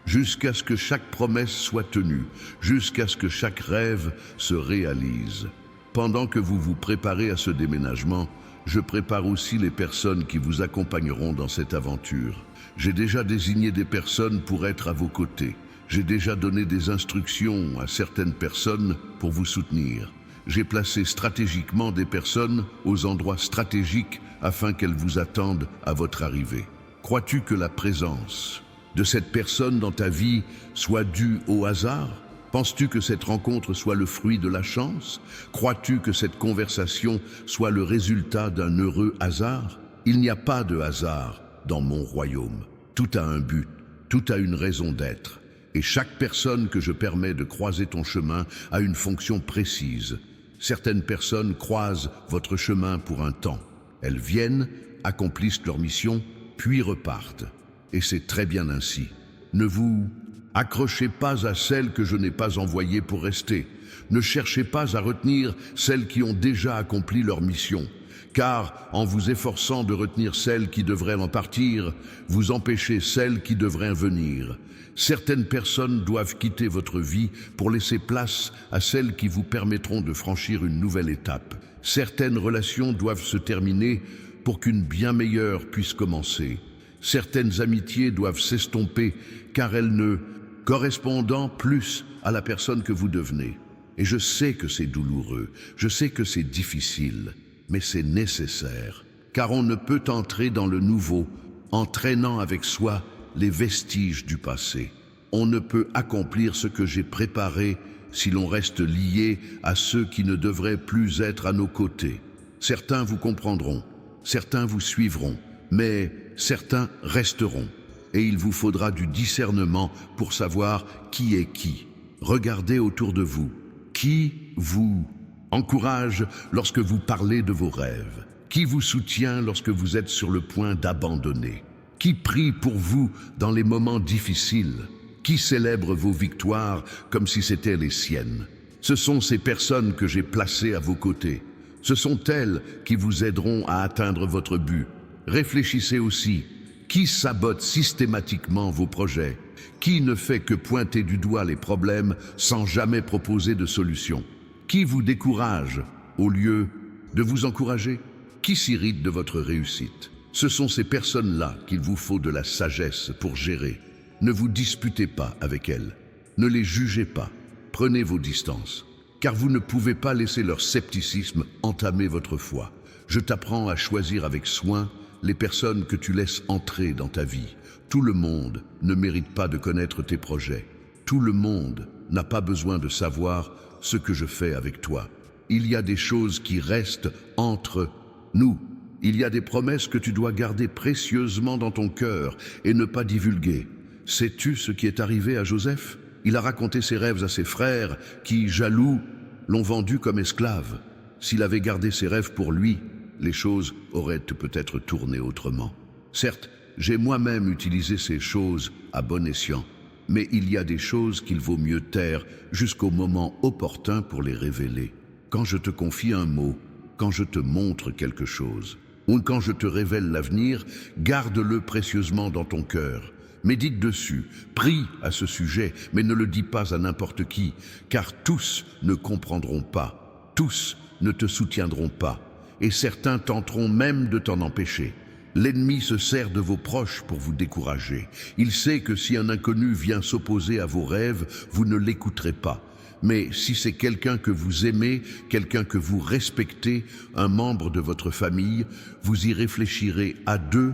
jusqu'à ce que chaque promesse soit tenue, jusqu'à ce que chaque rêve se réalise. Pendant que vous vous préparez à ce déménagement, je prépare aussi les personnes qui vous accompagneront dans cette aventure. J'ai déjà désigné des personnes pour être à vos côtés. J'ai déjà donné des instructions à certaines personnes pour vous soutenir. J'ai placé stratégiquement des personnes aux endroits stratégiques afin qu'elles vous attendent à votre arrivée. Crois-tu que la présence de cette personne dans ta vie soit due au hasard? Penses-tu que cette rencontre soit le fruit de la chance? Crois-tu que cette conversation soit le résultat d'un heureux hasard? Il n'y a pas de hasard dans mon royaume. Tout a un but, tout a une raison d'être. Et chaque personne que je permets de croiser ton chemin a une fonction précise. Certaines personnes croisent votre chemin pour un temps. Elles viennent, accomplissent leur mission, puis repartent. Et c'est très bien ainsi. Ne vous accrochez pas à celles que je n'ai pas envoyées pour rester. Ne cherchez pas à retenir celles qui ont déjà accompli leur mission. Car en vous efforçant de retenir celles qui devraient en partir, vous empêchez celles qui devraient venir. Certaines personnes doivent quitter votre vie pour laisser place à celles qui vous permettront de franchir une nouvelle étape. Certaines relations doivent se terminer pour qu'une bien meilleure puisse commencer. Certaines amitiés doivent s'estomper car elles ne correspondent plus à la personne que vous devenez. Et je sais que c'est douloureux, je sais que c'est difficile, mais c'est nécessaire, car on ne peut entrer dans le nouveau en traînant avec soi les vestiges du passé. On ne peut accomplir ce que j'ai préparé si l'on reste lié à ceux qui ne devraient plus être à nos côtés. Certains vous comprendront, certains vous suivront, mais certains resteront. Et il vous faudra du discernement pour savoir qui est qui. Regardez autour de vous. Qui vous encourage lorsque vous parlez de vos rêves? Qui vous soutient lorsque vous êtes sur le point d'abandonner? Qui prie pour vous dans les moments difficiles? Qui célèbre vos victoires comme si c'étaient les siennes? Ce sont ces personnes que j'ai placées à vos côtés. Ce sont elles qui vous aideront à atteindre votre but. Réfléchissez aussi. Qui sabote systématiquement vos projets? Qui ne fait que pointer du doigt les problèmes sans jamais proposer de solution? Qui vous décourage au lieu de vous encourager? Qui s'irrite de votre réussite? Ce sont ces personnes-là qu'il vous faut de la sagesse pour gérer. Ne vous disputez pas avec elles. Ne les jugez pas. Prenez vos distances. Car vous ne pouvez pas laisser leur scepticisme entamer votre foi. Je t'apprends à choisir avec soin les personnes que tu laisses entrer dans ta vie. Tout le monde ne mérite pas de connaître tes projets. Tout le monde n'a pas besoin de savoir ce que je fais avec toi. Il y a des choses qui restent entre nous. Il y a des promesses que tu dois garder précieusement dans ton cœur et ne pas divulguer. Sais-tu ce qui est arrivé à Joseph? Il a raconté ses rêves à ses frères qui, jaloux, l'ont vendu comme esclave. S'il avait gardé ses rêves pour lui, les choses auraient peut-être tourné autrement. Certes, j'ai moi-même utilisé ces choses à bon escient, mais il y a des choses qu'il vaut mieux taire jusqu'au moment opportun pour les révéler. Quand je te confie un mot, quand je te montre quelque chose, ou quand je te révèle l'avenir, garde-le précieusement dans ton cœur. Médite dessus, prie à ce sujet, mais ne le dis pas à n'importe qui, car tous ne comprendront pas, tous ne te soutiendront pas, et certains tenteront même de t'en empêcher. L'ennemi se sert de vos proches pour vous décourager. Il sait que si un inconnu vient s'opposer à vos rêves, vous ne l'écouterez pas. Mais si c'est quelqu'un que vous aimez, quelqu'un que vous respectez, un membre de votre famille, vous y réfléchirez à deux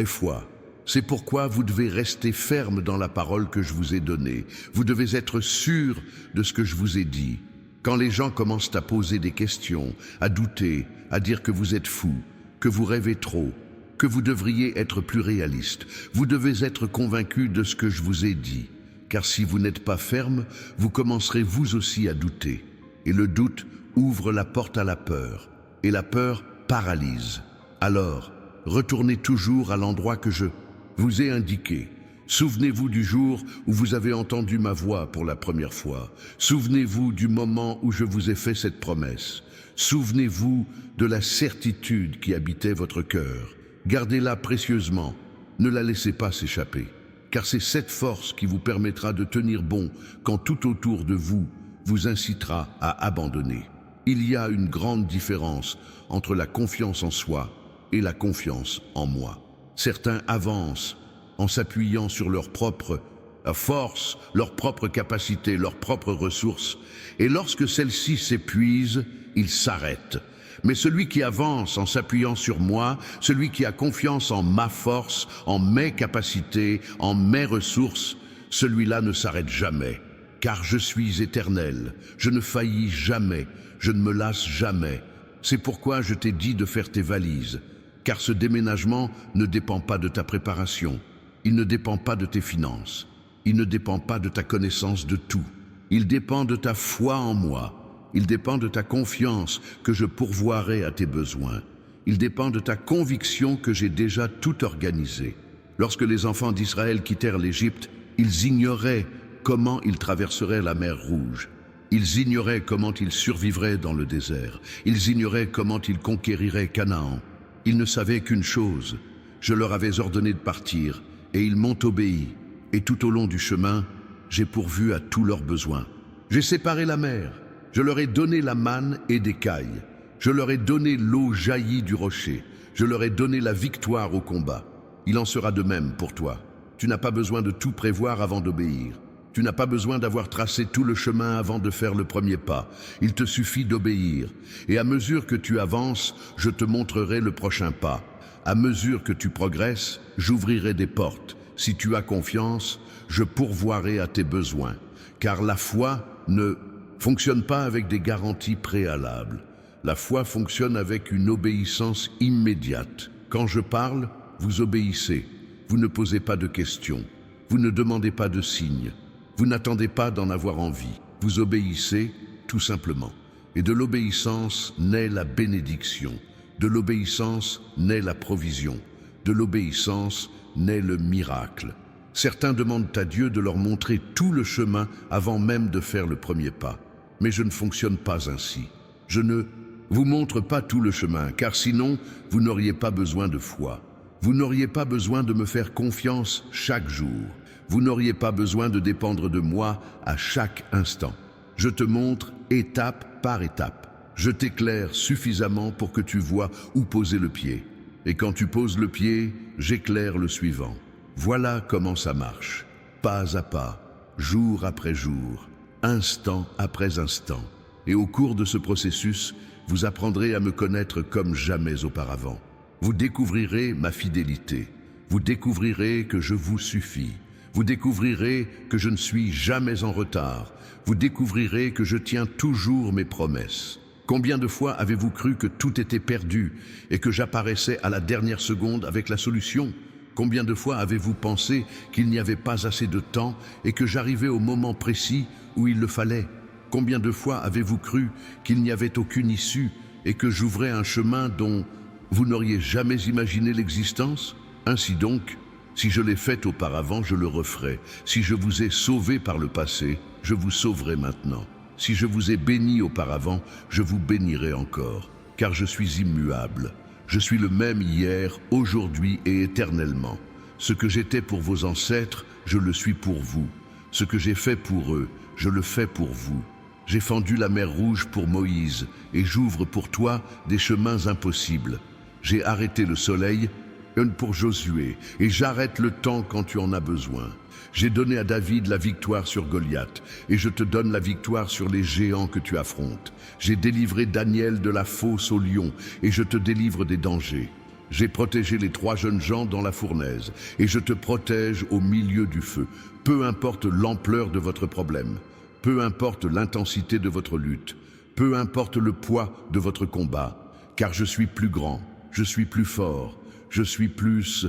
fois. C'est pourquoi vous devez rester ferme dans la parole que je vous ai donnée. Vous devez être sûr de ce que je vous ai dit. Quand les gens commencent à poser des questions, à douter, à dire que vous êtes fou, que vous rêvez trop, que vous devriez être plus réaliste, vous devez être convaincu de ce que je vous ai dit. Car si vous n'êtes pas ferme, vous commencerez vous aussi à douter. Et le doute ouvre la porte à la peur. Et la peur paralyse. Alors, retournez toujours à l'endroit que je vous ai indiqué. Souvenez-vous du jour où vous avez entendu ma voix pour la première fois. Souvenez-vous du moment où je vous ai fait cette promesse. Souvenez-vous de la certitude qui habitait votre cœur. Gardez-la précieusement. Ne la laissez pas s'échapper. Car c'est cette force qui vous permettra de tenir bon quand tout autour de vous vous incitera à abandonner. Il y a une grande différence entre la confiance en soi et la confiance en moi. Certains avancent en s'appuyant sur leur propre force, leur propre capacité, leurs propres ressources, et lorsque celles-ci s'épuisent, ils s'arrêtent. Mais celui qui avance en s'appuyant sur moi, celui qui a confiance en ma force, en mes capacités, en mes ressources, celui-là ne s'arrête jamais. Car je suis éternel, je ne faillis jamais, je ne me lasse jamais. C'est pourquoi je t'ai dit de faire tes valises. Car ce déménagement ne dépend pas de ta préparation, il ne dépend pas de tes finances, il ne dépend pas de ta connaissance de tout. Il dépend de ta foi en moi. Il dépend de ta confiance que je pourvoirai à tes besoins. Il dépend de ta conviction que j'ai déjà tout organisé. Lorsque les enfants d'Israël quittèrent l'Égypte, ils ignoraient comment ils traverseraient la mer Rouge. Ils ignoraient comment ils survivraient dans le désert. Ils ignoraient comment ils conquériraient Canaan. Ils ne savaient qu'une chose: je leur avais ordonné de partir, et ils m'ont obéi. Et tout au long du chemin, j'ai pourvu à tous leurs besoins. J'ai séparé la mer. Je leur ai donné la manne et des cailles. Je leur ai donné l'eau jaillie du rocher. Je leur ai donné la victoire au combat. Il en sera de même pour toi. Tu n'as pas besoin de tout prévoir avant d'obéir. Tu n'as pas besoin d'avoir tracé tout le chemin avant de faire le premier pas. Il te suffit d'obéir. Et à mesure que tu avances, je te montrerai le prochain pas. À mesure que tu progresses, j'ouvrirai des portes. Si tu as confiance, je pourvoirai à tes besoins. Car la foi ne fonctionne pas avec des garanties préalables. La foi fonctionne avec une obéissance immédiate. Quand je parle, vous obéissez. Vous ne posez pas de questions. Vous ne demandez pas de signes. Vous n'attendez pas d'en avoir envie. Vous obéissez tout simplement. Et de l'obéissance naît la bénédiction. De l'obéissance naît la provision. De l'obéissance naît le miracle. Certains demandent à Dieu de leur montrer tout le chemin avant même de faire le premier pas. Mais je ne fonctionne pas ainsi. Je ne vous montre pas tout le chemin, car sinon, vous n'auriez pas besoin de foi. Vous n'auriez pas besoin de me faire confiance chaque jour. Vous n'auriez pas besoin de dépendre de moi à chaque instant. Je te montre étape par étape. Je t'éclaire suffisamment pour que tu vois où poser le pied. Et quand tu poses le pied, j'éclaire le suivant. Voilà comment ça marche. Pas à pas, jour après jour, instant après instant. Et au cours de ce processus, vous apprendrez à me connaître comme jamais auparavant. Vous découvrirez ma fidélité. Vous découvrirez que je vous suffis. Vous découvrirez que je ne suis jamais en retard. Vous découvrirez que je tiens toujours mes promesses. Combien de fois avez-vous cru que tout était perdu et que j'apparaissais à la dernière seconde avec la solution? Combien de fois avez-vous pensé qu'il n'y avait pas assez de temps et que j'arrivais au moment précis où il le fallait? Combien de fois avez-vous cru qu'il n'y avait aucune issue et que j'ouvrais un chemin dont vous n'auriez jamais imaginé l'existence? Ainsi donc, si je l'ai fait auparavant, je le referai. Si je vous ai sauvé par le passé, je vous sauverai maintenant. Si je vous ai béni auparavant, je vous bénirai encore, car je suis immuable. Je suis le même hier, aujourd'hui et éternellement. Ce que j'étais pour vos ancêtres, je le suis pour vous. Ce que j'ai fait pour eux, je le fais pour vous. J'ai fendu la mer Rouge pour Moïse, et j'ouvre pour toi des chemins impossibles. J'ai arrêté le soleil pour Josué, et j'arrête le temps quand tu en as besoin. J'ai donné à David la victoire sur Goliath, et je te donne la victoire sur les géants que tu affrontes. J'ai délivré Daniel de la fosse au lion, et je te délivre des dangers. J'ai protégé les 3 jeunes gens dans la fournaise, et je te protège au milieu du feu. Peu importe l'ampleur de votre problème, peu importe l'intensité de votre lutte, peu importe le poids de votre combat, car je suis plus grand, je suis plus fort, je suis plus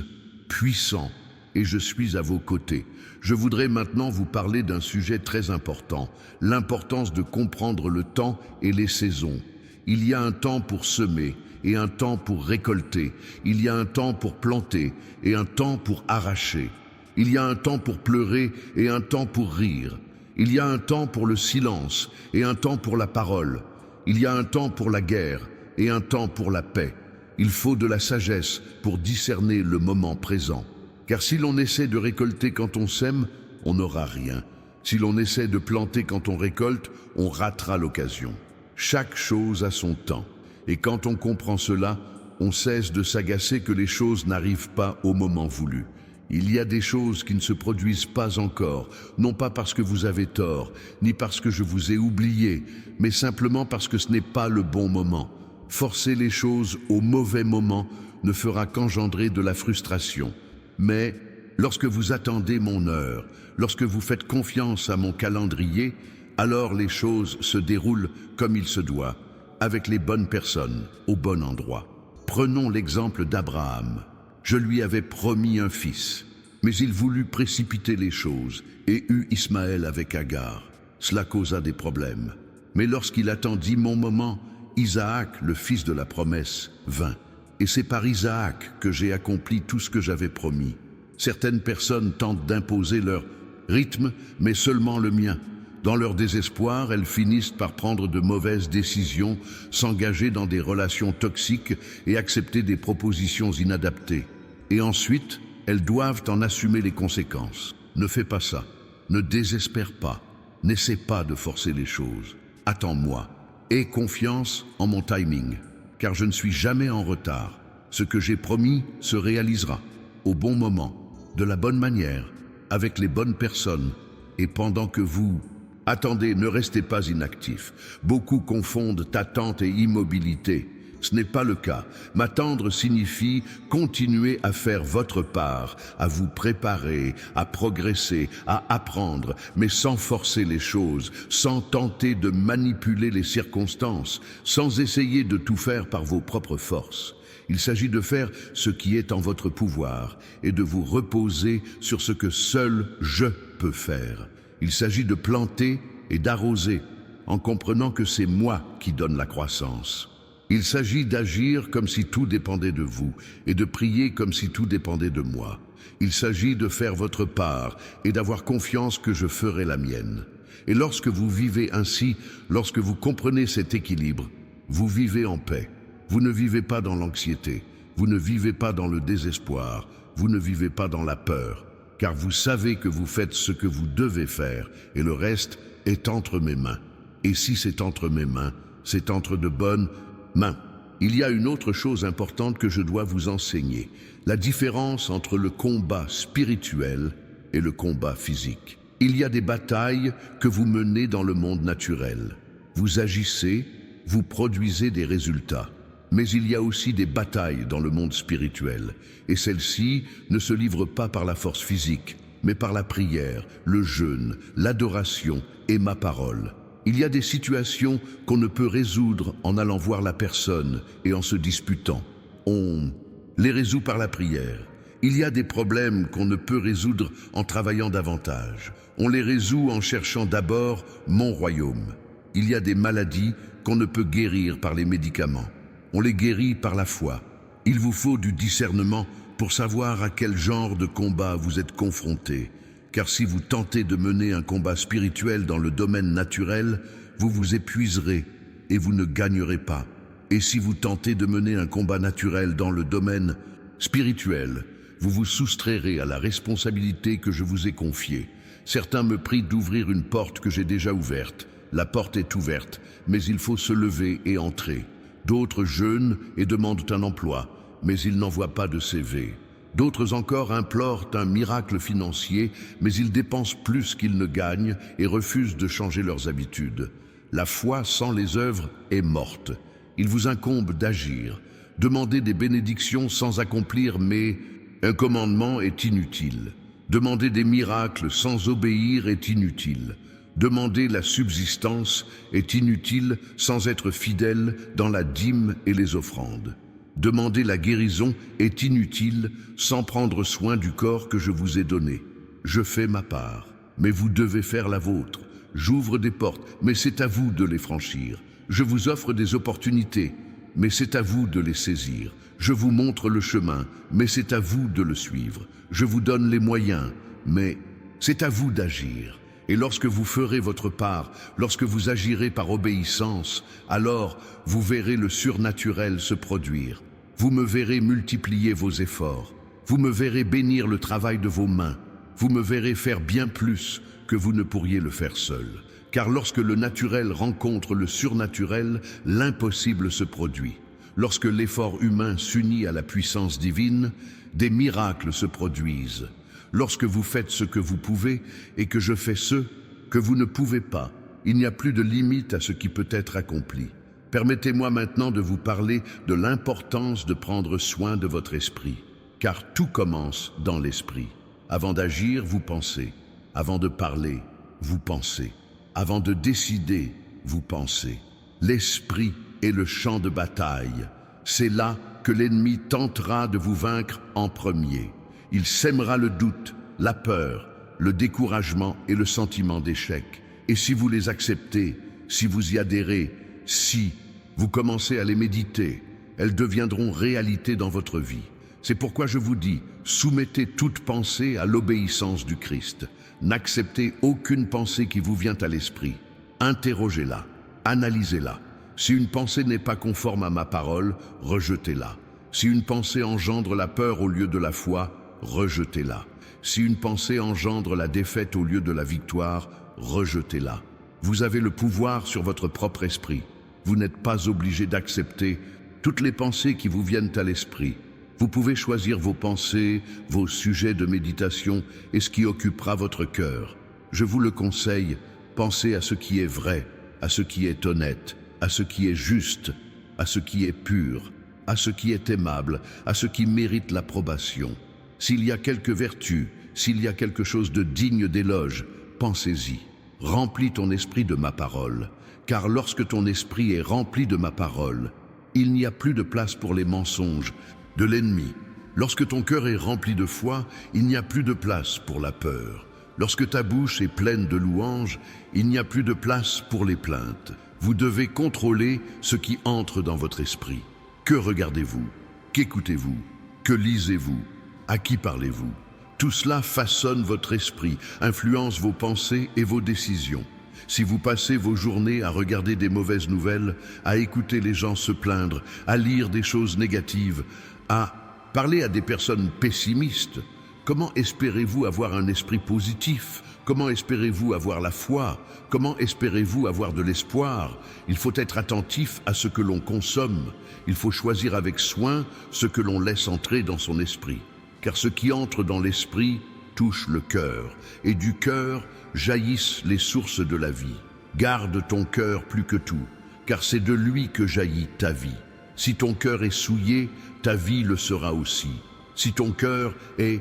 puissant, et je suis à vos côtés. Je voudrais maintenant vous parler d'un sujet très important, l'importance de comprendre le temps et les saisons. Il y a un temps pour semer et un temps pour récolter. Il y a un temps pour planter et un temps pour arracher. Il y a un temps pour pleurer et un temps pour rire. Il y a un temps pour le silence et un temps pour la parole. Il y a un temps pour la guerre et un temps pour la paix. Il faut de la sagesse pour discerner le moment présent. Car si l'on essaie de récolter quand on sème, on n'aura rien. Si l'on essaie de planter quand on récolte, on ratera l'occasion. Chaque chose a son temps. Et quand on comprend cela, on cesse de s'agacer que les choses n'arrivent pas au moment voulu. Il y a des choses qui ne se produisent pas encore, non pas parce que vous avez tort, ni parce que je vous ai oublié, mais simplement parce que ce n'est pas le bon moment. Forcer les choses au mauvais moment ne fera qu'engendrer de la frustration. Mais lorsque vous attendez mon heure, lorsque vous faites confiance à mon calendrier, alors les choses se déroulent comme il se doit, avec les bonnes personnes, au bon endroit. Prenons l'exemple d'Abraham. Je lui avais promis un fils, mais il voulut précipiter les choses et eut Ismaël avec Agar. Cela causa des problèmes. Mais lorsqu'il attendit mon moment, Isaac, le fils de la promesse, vint. Et c'est par Isaac que j'ai accompli tout ce que j'avais promis. Certaines personnes tentent d'imposer leur rythme, mais seulement le mien. Dans leur désespoir, elles finissent par prendre de mauvaises décisions, s'engager dans des relations toxiques et accepter des propositions inadaptées. Et ensuite, elles doivent en assumer les conséquences. Ne fais pas ça. Ne désespère pas. N'essaie pas de forcer les choses. Attends-moi. Aie confiance en mon timing, car je ne suis jamais en retard. Ce que j'ai promis se réalisera, au bon moment, de la bonne manière, avec les bonnes personnes, et pendant que vous... Attendez, ne restez pas inactif. Beaucoup confondent attente et immobilité. Ce n'est pas le cas. M'attendre signifie continuer à faire votre part, à vous préparer, à progresser, à apprendre, mais sans forcer les choses, sans tenter de manipuler les circonstances, sans essayer de tout faire par vos propres forces. Il s'agit de faire ce qui est en votre pouvoir et de vous reposer sur ce que seul je peux faire. Il s'agit de planter et d'arroser en comprenant que c'est moi qui donne la croissance. Il s'agit d'agir comme si tout dépendait de vous et de prier comme si tout dépendait de moi. Il s'agit de faire votre part et d'avoir confiance que je ferai la mienne. Et lorsque vous vivez ainsi, lorsque vous comprenez cet équilibre, vous vivez en paix. Vous ne vivez pas dans l'anxiété, vous ne vivez pas dans le désespoir, vous ne vivez pas dans la peur, car vous savez que vous faites ce que vous devez faire et le reste est entre mes mains. Et si c'est entre mes mains, c'est entre de bonnes mains. Il y a une autre chose importante que je dois vous enseigner, la différence entre le combat spirituel et le combat physique. Il y a des batailles que vous menez dans le monde naturel. Vous agissez, vous produisez des résultats. Mais il y a aussi des batailles dans le monde spirituel, et celles-ci ne se livrent pas par la force physique, mais par la prière, le jeûne, l'adoration et ma parole. Il y a des situations qu'on ne peut résoudre en allant voir la personne et en se disputant. On les résout par la prière. Il y a des problèmes qu'on ne peut résoudre en travaillant davantage. On les résout en cherchant d'abord mon royaume. Il y a des maladies qu'on ne peut guérir par les médicaments. On les guérit par la foi. Il vous faut du discernement pour savoir à quel genre de combat vous êtes confronté. Car si vous tentez de mener un combat spirituel dans le domaine naturel, vous vous épuiserez et vous ne gagnerez pas. Et si vous tentez de mener un combat naturel dans le domaine spirituel, vous vous soustrairez à la responsabilité que je vous ai confiée. Certains me prient d'ouvrir une porte que j'ai déjà ouverte. La porte est ouverte, mais il faut se lever et entrer. D'autres jeûnent et demandent un emploi, mais ils n'envoient pas de CV. D'autres encore implorent un miracle financier, mais ils dépensent plus qu'ils ne gagnent et refusent de changer leurs habitudes. La foi sans les œuvres est morte. Il vous incombe d'agir. Demander des bénédictions sans accomplir, mais un commandement est inutile. Demander des miracles sans obéir est inutile. Demander la subsistance est inutile sans être fidèle dans la dîme et les offrandes. Demander la guérison est inutile sans prendre soin du corps que je vous ai donné. Je fais ma part, mais vous devez faire la vôtre. J'ouvre des portes, mais c'est à vous de les franchir. Je vous offre des opportunités, mais c'est à vous de les saisir. Je vous montre le chemin, mais c'est à vous de le suivre. Je vous donne les moyens, mais c'est à vous d'agir. Et lorsque vous ferez votre part, lorsque vous agirez par obéissance, alors vous verrez le surnaturel se produire. Vous me verrez multiplier vos efforts. Vous me verrez bénir le travail de vos mains. Vous me verrez faire bien plus que vous ne pourriez le faire seul. Car lorsque le naturel rencontre le surnaturel, l'impossible se produit. Lorsque l'effort humain s'unit à la puissance divine, des miracles se produisent. Lorsque vous faites ce que vous pouvez et que je fais ce que vous ne pouvez pas, il n'y a plus de limite à ce qui peut être accompli. Permettez-moi maintenant de vous parler de l'importance de prendre soin de votre esprit, car tout commence dans l'esprit. Avant d'agir, vous pensez. Avant de parler, vous pensez. Avant de décider, vous pensez. L'esprit est le champ de bataille. C'est là que l'ennemi tentera de vous vaincre en premier. Il sèmera le doute, la peur, le découragement et le sentiment d'échec. Et si vous les acceptez, si vous y adhérez, si vous commencez à les méditer, elles deviendront réalité dans votre vie. C'est pourquoi je vous dis, soumettez toute pensée à l'obéissance du Christ. N'acceptez aucune pensée qui vous vient à l'esprit. Interrogez-la, analysez-la. Si une pensée n'est pas conforme à ma parole, rejetez-la. Si une pensée engendre la peur au lieu de la foi, rejetez-la. Si une pensée engendre la défaite au lieu de la victoire, rejetez-la. Vous avez le pouvoir sur votre propre esprit. Vous n'êtes pas obligé d'accepter toutes les pensées qui vous viennent à l'esprit. Vous pouvez choisir vos pensées, vos sujets de méditation et ce qui occupera votre cœur. Je vous le conseille, pensez à ce qui est vrai, à ce qui est honnête, à ce qui est juste, à ce qui est pur, à ce qui est aimable, à ce qui mérite l'approbation. S'il y a quelque vertu, s'il y a quelque chose de digne d'éloge, pensez-y. Remplis ton esprit de ma parole, car lorsque ton esprit est rempli de ma parole, il n'y a plus de place pour les mensonges de l'ennemi. Lorsque ton cœur est rempli de foi, il n'y a plus de place pour la peur. Lorsque ta bouche est pleine de louanges, il n'y a plus de place pour les plaintes. Vous devez contrôler ce qui entre dans votre esprit. Que regardez-vous? Qu'écoutez-vous? Que lisez-vous? À qui parlez-vous? Tout cela façonne votre esprit, influence vos pensées et vos décisions. Si vous passez vos journées à regarder des mauvaises nouvelles, à écouter les gens se plaindre, à lire des choses négatives, à parler à des personnes pessimistes, comment espérez-vous avoir un esprit positif? Comment espérez-vous avoir la foi? Comment espérez-vous avoir de l'espoir? Il faut être attentif à ce que l'on consomme. Il faut choisir avec soin ce que l'on laisse entrer dans son esprit. Car ce qui entre dans l'esprit touche le cœur, et du cœur jaillissent les sources de la vie. Garde ton cœur plus que tout, car c'est de lui que jaillit ta vie. Si ton cœur est souillé, ta vie le sera aussi. Si ton cœur est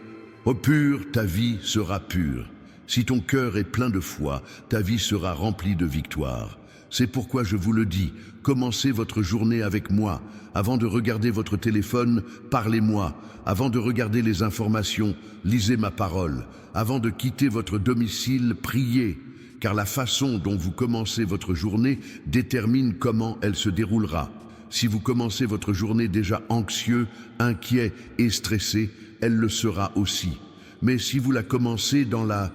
pur, ta vie sera pure. Si ton cœur est plein de foi, ta vie sera remplie de victoire. C'est pourquoi je vous le dis, commencez votre journée avec moi. Avant de regarder votre téléphone, parlez-moi. Avant de regarder les informations, lisez ma parole. Avant de quitter votre domicile, priez. Car la façon dont vous commencez votre journée détermine comment elle se déroulera. Si vous commencez votre journée déjà anxieux, inquiet et stressé, elle le sera aussi. Mais si vous la commencez dans la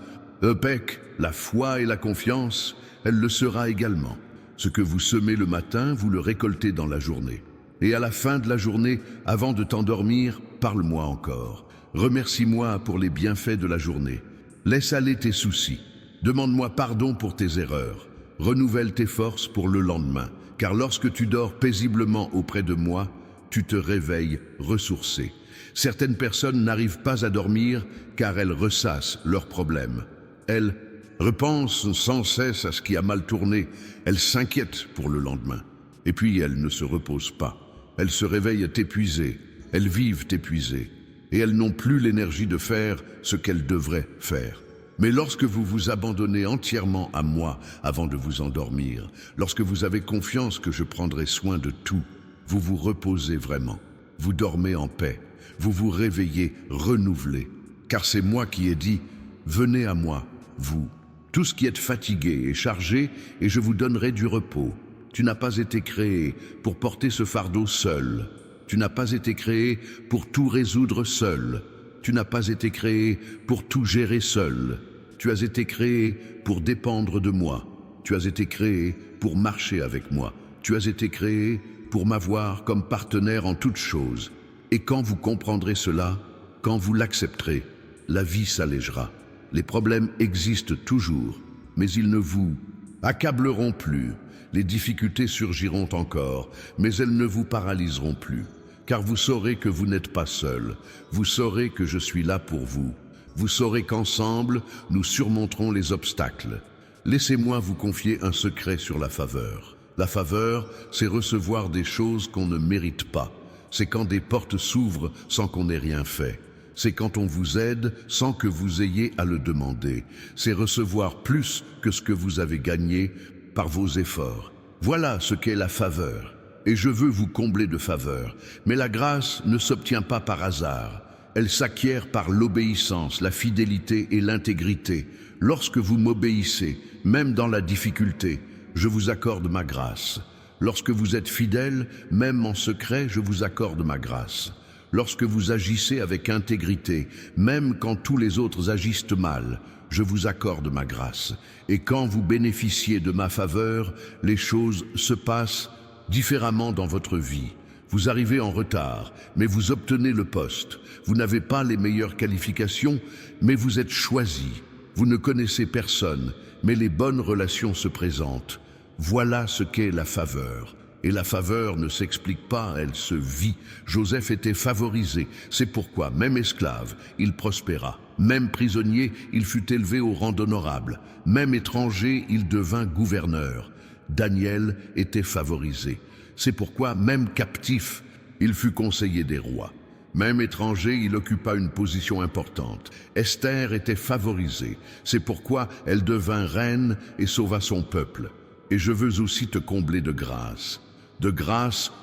paix, la foi et la confiance, elle le sera également. Ce que vous semez le matin, vous le récoltez dans la journée. Et à la fin de la journée, avant de t'endormir, parle-moi encore. Remercie-moi pour les bienfaits de la journée. Laisse aller tes soucis. Demande-moi pardon pour tes erreurs. Renouvelle tes forces pour le lendemain. Car lorsque tu dors paisiblement auprès de moi, tu te réveilles ressourcé. Certaines personnes n'arrivent pas à dormir car elles ressassent leurs problèmes. Elles repensent sans cesse à ce qui a mal tourné. Elles s'inquiètent pour le lendemain. Et puis elles ne se reposent pas. Elles se réveillent épuisées. Elles vivent épuisées. Et elles n'ont plus l'énergie de faire ce qu'elles devraient faire. Mais lorsque vous vous abandonnez entièrement à moi avant de vous endormir, lorsque vous avez confiance que je prendrai soin de tout, vous vous reposez vraiment. Vous dormez en paix. Vous vous réveillez renouvelé. Car c'est moi qui ai dit, venez à moi, vous, tous qui êtes fatigués et chargés, et je vous donnerai du repos. Tu n'as pas été créé pour porter ce fardeau seul. Tu n'as pas été créé pour tout résoudre seul. Tu n'as pas été créé pour tout gérer seul. Tu as été créé pour dépendre de moi. Tu as été créé pour marcher avec moi. Tu as été créé pour m'avoir comme partenaire en toutes choses. Et quand vous comprendrez cela, quand vous l'accepterez, la vie s'allégera. Les problèmes existent toujours, mais ils ne vous accableront plus. Les difficultés surgiront encore, mais elles ne vous paralyseront plus. Car vous saurez que vous n'êtes pas seul. Vous saurez que je suis là pour vous. Vous saurez qu'ensemble, nous surmonterons les obstacles. Laissez-moi vous confier un secret sur la faveur. La faveur, c'est recevoir des choses qu'on ne mérite pas. C'est quand des portes s'ouvrent sans qu'on ait rien fait. C'est quand on vous aide sans que vous ayez à le demander. C'est recevoir plus que ce que vous avez gagné par vos efforts. Voilà ce qu'est la faveur. Et je veux vous combler de faveur. Mais la grâce ne s'obtient pas par hasard. Elle s'acquiert par l'obéissance, la fidélité et l'intégrité. Lorsque vous m'obéissez, même dans la difficulté, je vous accorde ma grâce. Lorsque vous êtes fidèles, même en secret, je vous accorde ma grâce. Lorsque vous agissez avec intégrité, même quand tous les autres agissent mal, je vous accorde ma grâce. Et quand vous bénéficiez de ma faveur, les choses se passent différemment dans votre vie. Vous arrivez en retard, mais vous obtenez le poste. Vous n'avez pas les meilleures qualifications, mais vous êtes choisi. Vous ne connaissez personne, mais les bonnes relations se présentent. Voilà ce qu'est la faveur. Et la faveur ne s'explique pas, elle se vit. Joseph était favorisé, c'est pourquoi, même esclave, il prospéra. Même prisonnier, il fut élevé au rang d'honorable. Même étranger, il devint gouverneur. Daniel était favorisé. C'est pourquoi, même captif, il fut conseiller des rois. Même étranger, il occupa une position importante. Esther était favorisée. C'est pourquoi elle devint reine et sauva son peuple. Et je veux aussi te combler de grâce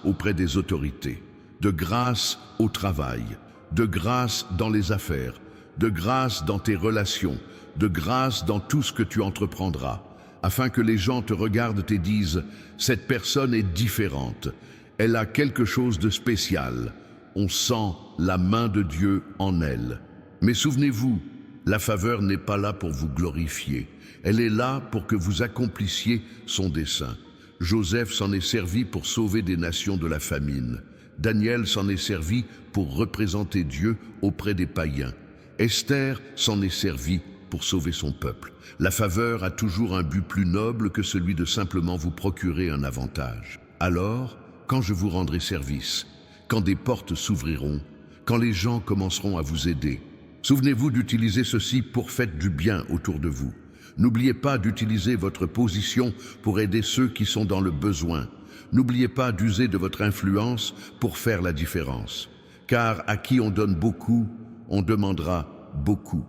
auprès des autorités, de grâce au travail, de grâce dans les affaires, de grâce dans tes relations, de grâce dans tout ce que tu entreprendras, afin que les gens te regardent et disent « Cette personne est différente, elle a quelque chose de spécial, on sent la main de Dieu en elle. » Mais souvenez-vous, la faveur n'est pas là pour vous glorifier, elle est là pour que vous accomplissiez son dessein. Joseph s'en est servi pour sauver des nations de la famine. Daniel s'en est servi pour représenter Dieu auprès des païens. Esther s'en est servie pour sauver son peuple. La faveur a toujours un but plus noble que celui de simplement vous procurer un avantage. Alors, quand je vous rendrai service, quand des portes s'ouvriront, quand les gens commenceront à vous aider, souvenez-vous d'utiliser ceci pour faire du bien autour de vous. N'oubliez pas d'utiliser votre position pour aider ceux qui sont dans le besoin. N'oubliez pas d'user de votre influence pour faire la différence. Car à qui on donne beaucoup, on demandera beaucoup.